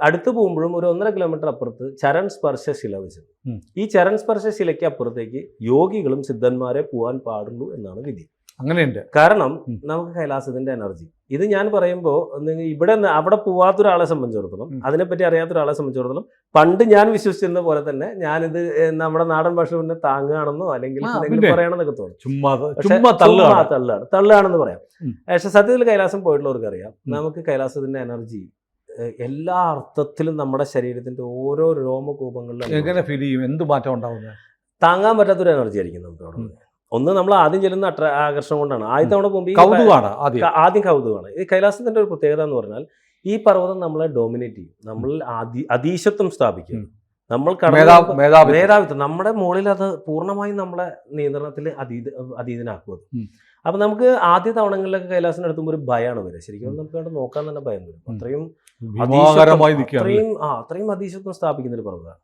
അടുത്ത് പോകുമ്പോഴും ഒരു 1.5 കിലോമീറ്റർ അപ്പുറത്ത് ചരൺ സ്പർശ ശില വെച്ചത്. ഈ ചരൺ സ്പർശ ശിലയ്ക്ക് അപ്പുറത്തേക്ക് യോഗികളും സിദ്ധന്മാരെ പോകാൻ പാടുള്ളൂ എന്നാണ് വിധി. അങ്ങനെയുണ്ട്. കാരണം നമുക്ക് കൈലാസത്തിന്റെ എനർജി, ഇത് ഞാൻ പറയുമ്പോൾ ഇവിടെ അവിടെ പോവാത്ത ഒരാളെ സംബന്ധിച്ചിടത്തോളം, അതിനെപ്പറ്റി അറിയാത്ത ഒരാളെ സംബന്ധിച്ചിടത്തോളം, പണ്ട് ഞാൻ വിശ്വസിച്ചിരുന്ന പോലെ തന്നെ ഞാനിത് നമ്മുടെ നാടൻ ഭാഷ പിന്നെ താങ്ങുകയാണെന്നോ അല്ലെങ്കിൽ പറയണമെന്നൊക്കെ തോന്നും. തള്ളുകയാണെന്ന് പറയാം. പക്ഷെ സത്യത്തിൽ കൈലാസം പോയിട്ടുള്ളവർക്ക് അറിയാം, നമുക്ക് കൈലാസത്തിന്റെ എനർജി എല്ലാ അർത്ഥത്തിലും നമ്മുടെ ശരീരത്തിന്റെ ഓരോ രോമകൂപങ്ങളിലും എങ്ങനെ ഫീൽ ചെയ്യും, എന്ത് മാറ്റം ഉണ്ടാവുന്നത്? താങ്ങാൻ പറ്റാത്തൊരു എനർജി ആയിരിക്കും നമുക്ക് അവിടെ. ഒന്ന്, നമ്മൾ ആദ്യം ചെല്ലുന്ന ആകർഷണം കൊണ്ടാണ്. ആദ്യത്തെ തവണ പോകുമ്പോൾ ആദ്യം കൗതുകമാണ്. ഈ കൈലാസത്തിന്റെ ഒരു പ്രത്യേകത എന്ന് പറഞ്ഞാൽ ഈ പർവ്വതം നമ്മളെ ഡോമിനേറ്റ് ചെയ്യും, നമ്മൾ അധീശത്വം സ്ഥാപിക്കും, നമ്മൾ മേധാവിത്വം നമ്മുടെ മുകളിൽ അത് പൂർണ്ണമായും നമ്മളെ നിയന്ത്രണത്തിൽ അതീതനാക്കും. അപ്പൊ നമുക്ക് ആദ്യ തവണങ്ങളിലൊക്കെ കൈലാസം എടുത്തുമ്പോൾ ഒരു ഭയമാണ് വരിക. ശരിക്കും നമുക്ക് അവിടെ നോക്കാൻ തന്നെ ഭയം വരും. അത്രയും അധീശത്വം സ്ഥാപിക്കുന്ന ഒരു പർവ്വതമാണ്.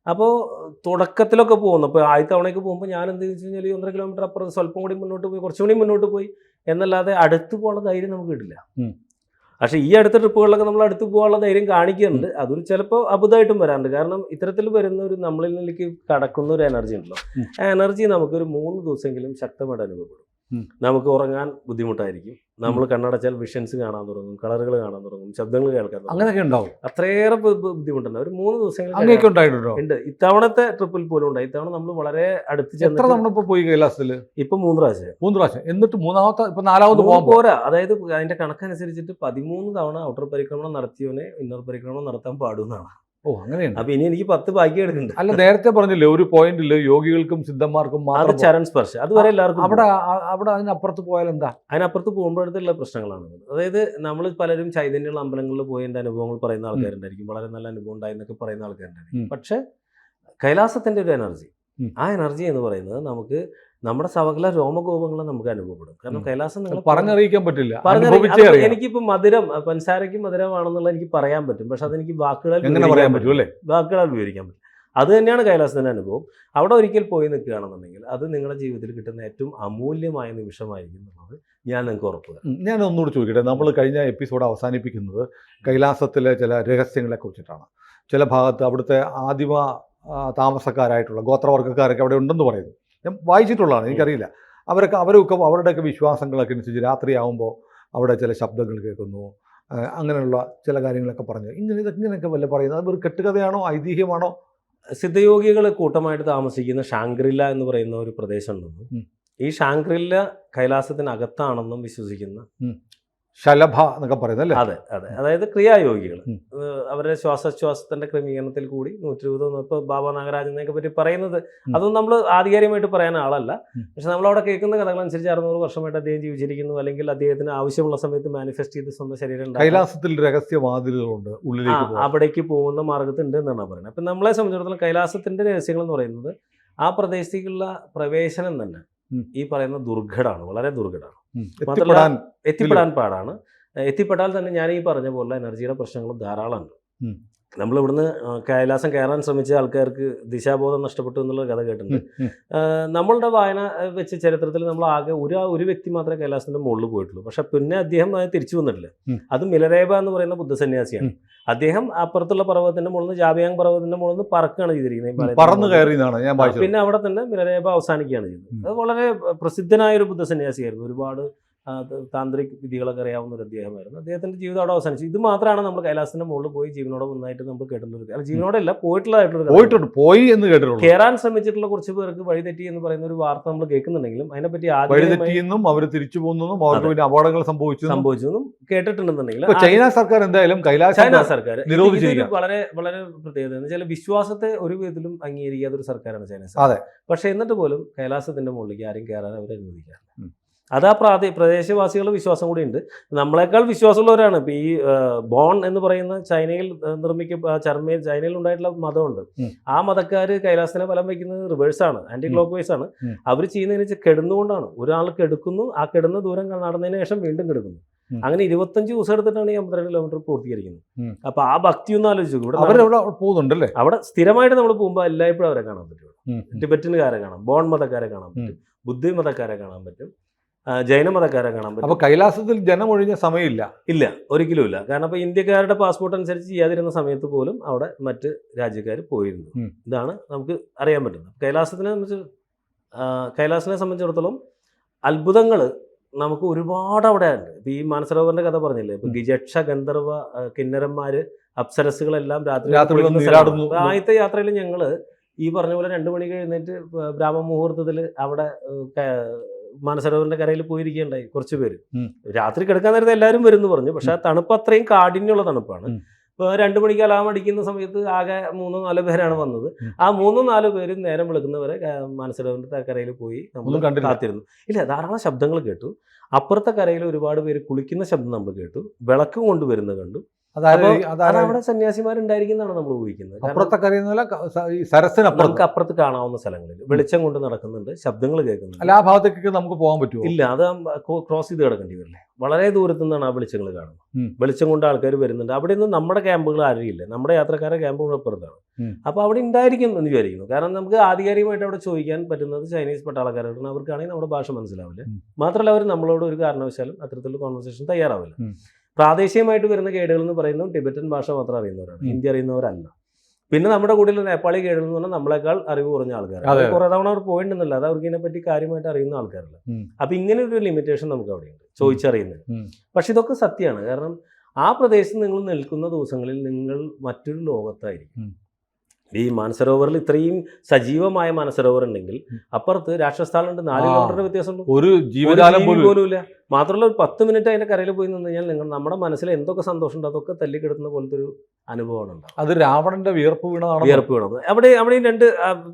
അപ്പോൾ തുടക്കത്തിലൊക്കെ പോകുന്നു. അപ്പോൾ ആദ്യ തവണയ്ക്ക് പോകുമ്പോൾ ഞാൻ എന്ത് വെച്ച് കഴിഞ്ഞാൽ 1.5 കിലോമീറ്റർ അപ്പുറം സ്വല്പം കൂടി മുന്നോട്ട് പോയി, കുറച്ചുകൂടി മുന്നോട്ട് പോയി എന്നല്ലാതെ അടുത്ത് പോകാനുള്ള ധൈര്യം നമുക്ക് കിട്ടില്ല. പക്ഷേ ഈ അടുത്ത ട്രിപ്പുകളിലൊക്കെ നമ്മൾ അടുത്ത് പോകാനുള്ള ധൈര്യം കാണിക്കുന്നുണ്ട്. അതൊരു ചിലപ്പോൾ അബദ്ധമായിട്ടും വരാറുണ്ട്. കാരണം ഇത്തരത്തിൽ വരുന്ന ഒരു നമ്മളിൽ നിന്നിലേക്ക് കടക്കുന്ന ഒരു എനർജി ഉണ്ടല്ലോ, ആ എനർജി നമുക്കൊരു 3 ദിവസമെങ്കിലും ശക്തമായിട്ട് അനുഭവപ്പെടും. നമുക്ക് ഉറങ്ങാൻ ബുദ്ധിമുട്ടായിരിക്കും. നമ്മൾ കണ്ണടച്ചാൽ വിഷൻസ് കാണാൻ തുടങ്ങും, കളറുകൾ കാണാൻ തുടങ്ങും, ശബ്ദങ്ങൾ കേൾക്കാൻ തുടങ്ങും. അങ്ങനെയൊക്കെ ഉണ്ടാവും. അത്രയേറെ ബുദ്ധിമുട്ടുണ്ട്. ഒരു 3 ദിവസങ്ങളിൽ ഉണ്ട്. ഇത്തവണത്തെ ട്രിപ്പിൽ പോലും ഉണ്ടായി. ഇത്തവണ നമ്മൾ വളരെ അടുത്ത് ചെന്നിട്ട് പോയി കൈലാസത്തിൽ ഇപ്പൊ 3 പ്രാവശ്യം. എന്നിട്ട് മൂന്നാമത്തെ ഇപ്പൊ 4ാമത് പോകാൻ പോരാ. അതായത് അതിന്റെ കണക്കനുസരിച്ചിട്ട് 13 തവണ ഔട്ടർ പരിക്രമണം നടത്തിയവനെ ഇന്നർ പരിക്രമണം നടത്താൻ പാടുന്നതാണ്. അങ്ങനെയാണ്. അപ്പൊ ഇനി എനിക്ക് 10 ബാക്കി എടുക്കുന്നുണ്ട്. അല്ല, നേരത്തെ പറഞ്ഞില്ലേ ഒരു പോയിന്റില് യോഗികൾക്കും സിദ്ധന്മാർക്കും മാത്രം ചരൺ സ്പർശം, അതുവരെ എല്ലാവർക്കും. അവിടെ അതിനപ്പുറത്ത് പോയാൽ എന്താ? അതിനപ്പുറത്ത് പോകുമ്പോഴത്തുള്ള പ്രശ്നങ്ങളാണ്. അതായത് നമ്മൾ പലരും ചൈതന്യമുള്ള അമ്പലങ്ങളിൽ പോയി എൻ്റെ അനുഭവങ്ങൾ പറയുന്ന ആൾക്കാരുണ്ടായിരിക്കും, വളരെ നല്ല അനുഭവം ഉണ്ടായെന്നൊക്കെ പറയുന്ന ആൾക്കാരുണ്ടായിരിക്കും. പക്ഷെ കൈലാസത്തിന്റെ ഒരു എനർജി, ആ എനർജി എന്ന് പറയുന്നത് നമുക്ക് നമ്മുടെ സകല രോമകോപങ്ങളും നമുക്ക് അനുഭവപ്പെടും. കാരണം കൈലാസം നിങ്ങൾ പറഞ്ഞറിയിക്കാൻ പറ്റില്ല. എനിക്കിപ്പോ മധുരം, പഞ്ചസാരയ്ക്ക് മധുരമാണെന്നുള്ള എനിക്ക് പറയാൻ പറ്റും, പക്ഷെ അതെനിക്ക് വാക്കുകളാൽ വിവരിക്കാൻ പറ്റും. അത് തന്നെയാണ് കൈലാസത്തിന്റെ അനുഭവം. അവിടെ ഒരിക്കൽ പോയി നിൽക്കുകയാണെന്നുണ്ടെങ്കിൽ അത് നിങ്ങളുടെ ജീവിതത്തിൽ കിട്ടുന്ന ഏറ്റവും അമൂല്യമായ നിമിഷമായിരിക്കും എന്നുള്ളത് ഞാൻ നിങ്ങൾക്ക് ഉറപ്പ് തരാം. ഞാൻ ഒന്നുകൂടി ചോദിക്കട്ടെ, നമ്മൾ കഴിഞ്ഞ എപ്പിസോഡ് അവസാനിപ്പിക്കുന്നത് കൈലാസത്തിലെ ചില രഹസ്യങ്ങളെ കുറിച്ചിട്ടാണ്. ചില ഭാഗത്ത് അവിടുത്തെ ആദിമ താമസക്കാരായിട്ടുള്ള ഗോത്രവർഗ്ഗക്കാരൊക്കെ അവിടെ ഉണ്ടെന്ന് പറയുന്നു. ഞാൻ വായിച്ചിട്ടുള്ളതാണ്, എനിക്കറിയില്ല. അവരുടെയൊക്കെ വിശ്വാസങ്ങളൊക്കെ അനുസരിച്ച് രാത്രിയാവുമ്പോൾ അവിടെ ചില ശബ്ദങ്ങൾ കേൾക്കുന്നു, അങ്ങനെയുള്ള ചില കാര്യങ്ങളൊക്കെ പറഞ്ഞു. ഇങ്ങനെയൊക്കെ വല്ല പറയുന്നത് അത് ഒരു കെട്ടുകഥയാണോ ഐതിഹ്യമാണോ? സിദ്ധയോഗികൾ കൂട്ടമായിട്ട് താമസിക്കുന്ന ഷാങ്ക്രില്ല എന്ന് പറയുന്ന ഒരു പ്രദേശമുണ്ടെന്നും ഈ ഷാങ്ക്രില്ല കൈലാസത്തിനകത്താണെന്നും വിശ്വസിക്കുന്ന ശലഭ എന്നൊക്കെ പറയുന്നത്. അതെ അതെ, അതായത് ക്രിയായോഗികൾ അവരുടെ ശ്വാസോച്ഛ്വാസത്തിന്റെ ക്രമീകരണത്തിൽ കൂടി 120 ഇപ്പോൾ ബാബ നാഗരാജനെയൊക്കെ പറ്റി പറയുന്നത് അതൊന്നും നമ്മൾ ആധികാരികമായിട്ട് പറയാൻ ആളല്ല. പക്ഷെ നമ്മളവിടെ കേൾക്കുന്ന കഥകളനുസരിച്ച് 600 വർഷമായിട്ട് അദ്ദേഹം ജീവിച്ചിരിക്കുന്നു, അല്ലെങ്കിൽ അദ്ദേഹത്തിന് ആവശ്യമുള്ള സമയത്ത് മാനിഫെസ്റ്റ് ചെയ്ത് സ്വന്തം ശരീരം കൈലാസത്തിൽ രഹസ്യവാതിലുകളുണ്ട്, അവിടേക്ക് പോകുന്ന മാർഗത്തുണ്ട് എന്നാണ് പറയുന്നത്. അപ്പം നമ്മളെ സംബന്ധിച്ചിടത്തോളം കൈലാസത്തിന്റെ രഹസ്യങ്ങൾ എന്ന് പറയുന്നത് ആ പ്രദേശത്തേക്കുള്ള പ്രവേശനം തന്നെ ഈ പറയുന്ന ദുർഘടമാണ്, വളരെ ദുർഘടമാണ്. എത്തിപ്പെടാൻ പാടാണ്. എത്തിപ്പെട്ടാൽ തന്നെ ഞാൻ ഈ പറഞ്ഞ പോലെ എനർജിയുടെ പ്രശ്നങ്ങൾ ധാരാളമുണ്ട്. നമ്മളിവിടുന്ന് കൈലാസം കയറാൻ ശ്രമിച്ച ആൾക്കാർക്ക് ദിശാബോധം നഷ്ടപ്പെട്ടു എന്നുള്ള കഥ കേട്ടിട്ടുണ്ട്. നമ്മളുടെ വായന വെച്ച് ചരിത്രത്തിൽ നമ്മൾ ആകെ ഒരു വ്യക്തി മാത്രമേ കൈലാസത്തിന്റെ മുകളിൽ പോയിട്ടുള്ളൂ. പക്ഷെ പിന്നെ അദ്ദേഹം തിരിച്ചു വന്നിട്ടില്ല. അത് മിലരേബ എന്ന് പറയുന്ന ബുദ്ധസന്യാസിയാണ്. അദ്ദേഹം അപ്പുറത്തുള്ള പർവ്വതത്തിന്റെ മുകളിൽ നിന്ന് ജാബിയാങ് പർവ്വതത്തിന്റെ മുകളിൽ നിന്ന് പറക്കുകയാണ് ചെയ്തിരിക്കുന്നത്. പിന്നെ അവിടെ തന്നെ മിലരേബ അവസാനിക്കുകയാണ് ചെയ്തത്. അത് വളരെ പ്രസിദ്ധനായ ഒരു ബുദ്ധസന്യാസിയായിരുന്നു. ഒരുപാട് താന്ത്രിക് വിധികളൊക്കെ അറിയാവുന്ന ഒരു അദ്ദേഹമായിരുന്നു. അദ്ദേഹത്തിന്റെ ജീവിതം അവിടെ അവസാനിച്ചു. ഇത് മാത്രമാണ് നമ്മൾ കൈലാസത്തിന്റെ മുകളിൽ പോയി ജീവനോടെ ഒന്നായിട്ട് നമ്മൾ കേട്ടിട്ടുള്ളത്. അല്ല, ജീവനോടല്ല, പോയിട്ടുള്ള കയറാൻ ശ്രമിച്ചിട്ടുള്ള കുറച്ച് പേർക്ക് വഴിതെറ്റി എന്ന് പറയുന്ന ഒരു വാർത്ത നമ്മൾ കേൾക്കുന്നുണ്ടെങ്കിലും അതിനെപ്പറ്റി അവർ തിരിച്ചു പോകുന്നതും അപകടങ്ങൾ സംഭവിച്ചെന്നും കേട്ടിട്ടുണ്ടെന്നുണ്ടെങ്കിൽ ചൈന സർക്കാർ എന്തായാലും ചൈന സർക്കാർ വളരെ വളരെ പ്രത്യേകത എന്ന് വെച്ചാൽ വിശ്വാസത്തെ ഒരു വിധത്തിലും അംഗീകരിക്കാത്ത ഒരു സർക്കാരാണ് ചൈന സർക്കാർ. പക്ഷെ എന്നിട്ട് പോലും കൈലാസത്തിന്റെ മുകളിലേക്ക് ആരും കയറാൻ അവർ അനുവദിക്കാറില്ല. അത് ആ പ്രദേശവാസികളുടെ വിശ്വാസം കൂടി ഉണ്ട്. നമ്മളെക്കാൾ വിശ്വാസമുള്ളവരാണ്. ഇപ്പം ഈ ബോൺ എന്ന് പറയുന്ന ചൈനയിൽ ചൈനയിൽ ഉണ്ടായിട്ടുള്ള മതമുണ്ട്. ആ മതക്കാർ കൈലാസത്തിനെ ഫലം വയ്ക്കുന്നത് റിവേഴ്സാണ്, ആന്റി ക്ലോക്ക് വൈസ് ആണ്. അവർ ചെയ്യുന്നതിന് വെച്ചാൽ കെടുന്നുകൊണ്ടാണ്. ഒരാൾ കെടുക്കുന്നു, ആ കെടുന്ന ദൂരം നടന്നതിന് ശേഷം വീണ്ടും കെടുക്കുന്നു. അങ്ങനെ 25 ദിവസം എടുത്തിട്ടാണ് ഈ 52 കിലോമീറ്റർ പൂർത്തീകരിക്കുന്നത്. അപ്പൊ ആ ഭക്തി ഒന്ന് ആലോചിച്ചു. പോകുന്നുണ്ടല്ലേ അവിടെ സ്ഥിരമായിട്ട് നമ്മൾ പോകുമ്പോൾ എല്ലായ്പ്പോഴും അവരെ കാണാൻ പറ്റും. ടിബറ്റനുകാരെ കാണാം, ബോൺ മതക്കാരെ കാണാൻ പറ്റും, ബുദ്ധി മതക്കാരെ കാണാൻ പറ്റും, ജൈന മതക്കാരെ കാണാൻ പറ്റും. അപ്പൊ കൈലാസത്തിൽ ജനമൊഴിഞ്ഞ സമയമില്ല, ഇല്ല, ഒരിക്കലും ഇല്ല. കാരണം ഇപ്പൊ ഇന്ത്യക്കാരുടെ പാസ്പോർട്ട് അനുസരിച്ച് ചെയ്യാതിരുന്ന സമയത്ത് പോലും അവിടെ മറ്റ് രാജ്യക്കാർ പോയിരുന്നു. ഇതാണ് നമുക്ക് അറിയാൻ പറ്റുന്നത്. കൈലാസത്തിനെ സംബന്ധിച്ചിടത്തോളം അത്ഭുതങ്ങൾ നമുക്ക് ഒരുപാട് അവിടെ ഉണ്ട്. ഇപ്പൊ ഈ മാനസരോവറിന്റെ കഥ പറഞ്ഞില്ലേ, ഇപ്പൊ ഗിജക്ഷ, ഗന്ധർവ, കിന്നരന്മാര്, അപ്സരസുകളെല്ലാം രാത്രി ആദ്യത്തെ യാത്രയിൽ ഞങ്ങള് ഈ പറഞ്ഞ പോലെ 2 മണിക്ക് എഴുന്നേറ്റ് ബ്രാഹ്മമുഹൂർത്തത്തിൽ അവിടെ മാനസരോവറിന്റെ കരയിൽ പോയിരിക്കുകയുണ്ടായി കുറച്ച് പേര്. രാത്രി കിടക്കാൻ നേരത്തെ എല്ലാവരും വരും എന്ന് പറഞ്ഞു. പക്ഷെ ആ തണുപ്പ് അത്രയും കാഠിന്യമുള്ള തണുപ്പാണ്. 2 മണിക്ക് അലാം അടിക്കുന്ന സമയത്ത് ആകെ 3-4 പേരാണ് വന്നത്. ആ 3-4 പേര് നേരം വിളിക്കുന്നവരെ മാനസരോവറിന്റെ കരയിൽ പോയി നമ്മൾ കാത്തിരുന്നു. ഇല്ല, ധാരാളം ശബ്ദങ്ങൾ കേട്ടു. അപ്പുറത്തെ കരയിൽ ഒരുപാട് പേര് കുളിക്കുന്ന ശബ്ദം നമ്മൾ കേട്ടു. വിളക്കും കൊണ്ടുവരുന്നത് കണ്ടു. അവിടെ സന്യാസിമാരുണ്ടായിരിക്കുന്നതാണ് നമ്മൾ ഊഹിക്കുന്നത്. നമുക്ക് അപ്പുറത്ത് കാണാവുന്ന സ്ഥലങ്ങളിൽ വെളിച്ചം കൊണ്ട് നടക്കുന്നുണ്ട്, ശബ്ദങ്ങൾ കേൾക്കുന്നുണ്ട്. ആ ഭാഗത്തേക്ക് നമുക്ക് പോകാൻ പറ്റുമോ? ഇല്ല, അത് ക്രോസ് ചെയ്ത് കിടക്കേണ്ടി വരില്ലേ. വളരെ ദൂരത്തു നിന്നാണ് ആ വെളിച്ചങ്ങൾ കാണുന്നത്. വെളിച്ചം കൊണ്ട് ആൾക്കാർ വരുന്നുണ്ട്. അവിടെ നിന്ന് നമ്മുടെ ക്യാമ്പുകൾ ആരുമില്ല, നമ്മുടെ യാത്രക്കാരെ ക്യാമ്പുകൾ അപ്പുറത്താണ്. അപ്പോൾ അവിടെ ഉണ്ടായിരിക്കും എന്ന് വിചാരിക്കുന്നു. കാരണം നമുക്ക് ആധികാരികമായിട്ട് അവിടെ ചോദിക്കാൻ പറ്റുന്നത് ചൈനീസ് പട്ടാളക്കാരോടാണ്. അവർക്കാണെങ്കിൽ നമ്മുടെ ഭാഷ മനസ്സിലാവില്ല. മാത്രമല്ല, അവർ നമ്മളോട് ഒരു കാരണവശാലും അത്തരത്തിലുള്ള കോൺവെർസേഷൻ തയ്യാറാവില്ല. പ്രാദേശികമായിട്ട് വരുന്ന ഗൈഡുകൾ എന്ന് പറയുന്നത് ടിബറ്റൻ ഭാഷ മാത്രം അറിയുന്നവരാണ്, ഹിന്ദി അറിയുന്നവരല്ല. പിന്നെ നമ്മുടെ കൂടെയുള്ള നേപ്പാളി ഗൈഡുകൾ എന്ന് പറഞ്ഞാൽ നമ്മളെക്കാൾ അറിവ് കുറഞ്ഞ ആൾക്കാർ. കുറെ തവണ അവർ പോയിട്ടുണ്ടെന്നല്ല, അത് അവർക്ക് ഇതിനെപ്പറ്റി കാര്യമായിട്ട് അറിയുന്ന ആൾക്കാരല്ല. അപ്പൊ ഇങ്ങനെ ഒരു ലിമിറ്റേഷൻ നമുക്ക് അവിടെയുണ്ട് ചോദിച്ചറിയുന്നത്. പക്ഷെ ഇതൊക്കെ സത്യമാണ്. കാരണം ആ പ്രദേശത്ത് നിങ്ങൾ നിൽക്കുന്ന ദിവസങ്ങളിൽ നിങ്ങൾ മറ്റൊരു ലോകത്തായിരിക്കും. ഈ മാനസരോവറിൽ ഇത്രയും സജീവമായ മാനസരോവർ ഉണ്ടെങ്കിൽ അപ്പുറത്ത് രാക്ഷസ്ഥാളുണ്ട്, 4 കിലോമീറ്ററിന്റെ വ്യത്യാസമുണ്ട്. ഒരു ജീവജാലം പോലും ഇല്ല. മാത്രമല്ല, ഒരു 10 മിനിറ്റ് അതിന്റെ കരയിൽ പോയി നിന്ന് കഴിഞ്ഞാൽ നമ്മുടെ മനസ്സിൽ എന്തൊക്കെ സന്തോഷമുണ്ട് അതൊക്കെ തല്ലിക്കിടക്കുന്ന പോലത്തെ ഒരു അനുഭവമാണ് ഉണ്ടാവും. അത് രാവണന്റെ വിയർപ്പ് വീണതാണ്. വിയർപ്പ് വീണത് അവിടെയും 2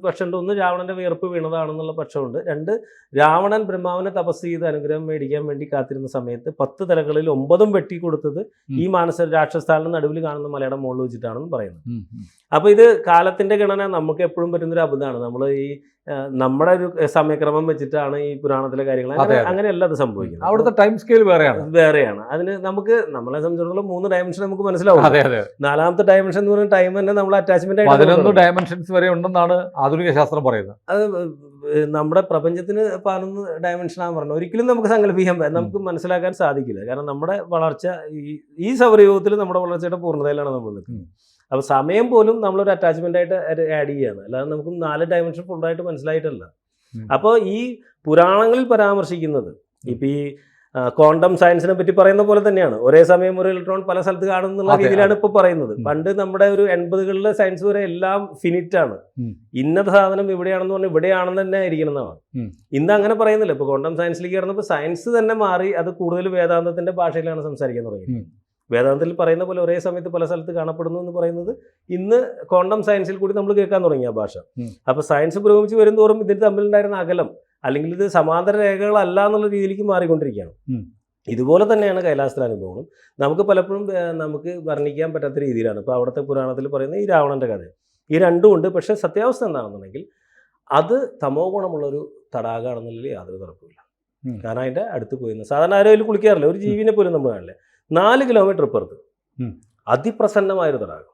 പക്ഷമുണ്ട്. ഒന്ന് രാവണന്റെ വിയർപ്പ് വീണതാണെന്നുള്ള പക്ഷമുണ്ട്. 2 രാവണൻ ബ്രഹ്മാവിനെ തപസ് ചെയ്ത് അനുഗ്രഹം മേടിക്കാൻ വേണ്ടി കാത്തിരുന്ന സമയത്ത് 10 തലകളിൽ 9 വെട്ടി കൊടുത്തത് ഈ രാക്ഷസ്ഥാളിന് നടുവിൽ കാണുന്ന മലയുടെ മുകളിൽ വെച്ചിട്ടാണെന്ന് പറയുന്നത്. അപ്പൊ ഇത് കാലത്തിന്റെ ഗണന നമുക്ക് എപ്പോഴും പറ്റുന്നൊരു അബദ്ധമാണ്. നമ്മൾ ഈ നമ്മുടെ ഒരു സമയക്രമം വെച്ചിട്ടാണ് ഈ പുരാണത്തിലെ കാര്യങ്ങൾ, അങ്ങനെയല്ല അത് സംഭവിക്കുന്നത്. അവിടുത്തെ ടൈം സ്കെയിൽ വേറെയാണ്. അതിന് നമ്മളെ സംബന്ധിച്ചിടത്തോളം 3 ഡയമെൻഷൻ നമുക്ക് മനസ്സിലാവും. 4ാമത്തെ ഡയമെൻഷൻ എന്ന് പറയുന്ന ടൈം തന്നെ നമ്മൾ അറ്റാച്ച്മെന്റ് ആയിട്ട് 11 ഡയമെൻഷൻസ് വരെ ഉണ്ടെന്നാണ് ആധുനിക ശാസ്ത്രം പറയുന്നത്. അത് നമ്മുടെ പ്രപഞ്ചത്തിന് 11 ഡയമെൻഷനാണെന്ന് പറഞ്ഞു ഒരിക്കലും നമുക്ക് സങ്കല്പിക്കാൻ, നമുക്ക് മനസ്സിലാക്കാൻ സാധിക്കില്ല. കാരണം നമ്മുടെ വളർച്ച ഈ സൗരയൂഹത്തിൽ നമ്മുടെ വളർച്ചയുടെ പൂർണ്ണതയിലാണ് നമ്മൾ നിൽക്കുന്നത്. അപ്പോൾ സമയം പോലും നമ്മളൊരു അറ്റാച്ച്മെന്റ് ആയിട്ട് ആഡ് ചെയ്യുകയാണ്, അല്ലാതെ നമുക്ക് 4 ഡയമെൻഷൻ ഫുള്ളായിട്ട് മനസ്സിലായിട്ടല്ല. അപ്പോൾ ഈ പുരാണങ്ങളിൽ പരാമർശിക്കുന്നത് ഇപ്പം ഈ ക്വാണ്ടം സയൻസിനെ പറ്റി പറയുന്ന പോലെ തന്നെയാണ്. ഒരേ സമയം ഒരു ഇലക്ട്രോൺ പല സ്ഥലത്ത് കാണുന്നുള്ള രീതിയിലാണ് ഇപ്പോൾ പറയുന്നത്. പണ്ട് നമ്മുടെ ഒരു 80കളിലെ സയൻസ് വരെ എല്ലാം ഫിനിറ്റ് ആണ്. ഇന്നത്തെ സാധനം ഇവിടെയാണെന്ന് പറഞ്ഞാൽ ഇവിടെയാണെന്ന് തന്നെ ആയിരിക്കണം എന്നാണ്. ഇന്ന് അങ്ങനെ പറയുന്നില്ല. ഇപ്പോൾ ക്വാണ്ടം സയൻസിലേക്ക് കടന്നപ്പോൾ സയൻസ് തന്നെ മാറി, അത് കൂടുതൽ വേദാന്തത്തിന്റെ ഭാഷയിലാണ് സംസാരിക്കാൻ തുടങ്ങിയത്. വേദാന്തത്തിൽ പറയുന്ന പോലെ ഒരേ സമയത്ത് പല സ്ഥലത്ത് കാണപ്പെടുന്നു എന്ന് പറയുന്നത് ഇന്ന് ക്വാണ്ടം സയൻസിൽ കൂടി നമ്മൾ കേൾക്കാൻ തുടങ്ങിയ ഭാഷ. അപ്പോൾ സയൻസ് പുരോഗമിച്ച് വരും തോറും ഇതിന് തമ്മിലുണ്ടായിരുന്ന അകലം, അല്ലെങ്കിൽ ഇത് സമാന്തര രേഖകളല്ല എന്നുള്ള രീതിയിലേക്ക് മാറിക്കൊണ്ടിരിക്കുകയാണ്. ഇതുപോലെ തന്നെയാണ് കൈലാസത്തിലെ അനുഭവങ്ങളും. നമുക്ക് പലപ്പോഴും നമുക്ക് വർണ്ണിക്കാൻ പറ്റാത്ത രീതിയിലാണ്. ഇപ്പോൾ അവിടുത്തെ പുരാണത്തിൽ പറയുന്ന ഈ രാവണന്റെ കഥ, ഈ രണ്ടും ഉണ്ട്. പക്ഷേ സത്യാവസ്ഥ എന്താണെന്നുണ്ടെങ്കിൽ അത് തമോ ഗുണമുള്ളൊരു തടാകമാണെന്നുള്ളതിൽ യാതൊരു തർക്കമില്ല. കാരണം അതിൻ്റെ അടുത്ത് പോയി സാധാരണ ആരും അതിൽ കുളിക്കാറില്ല, ഒരു ജീവിനെ പോലും നമ്മൾ കാണില്ല. 4 കിലോമീറ്റർ ഇപ്പുറത്ത് അതിപ്രസന്നമായൊരു തടാകം.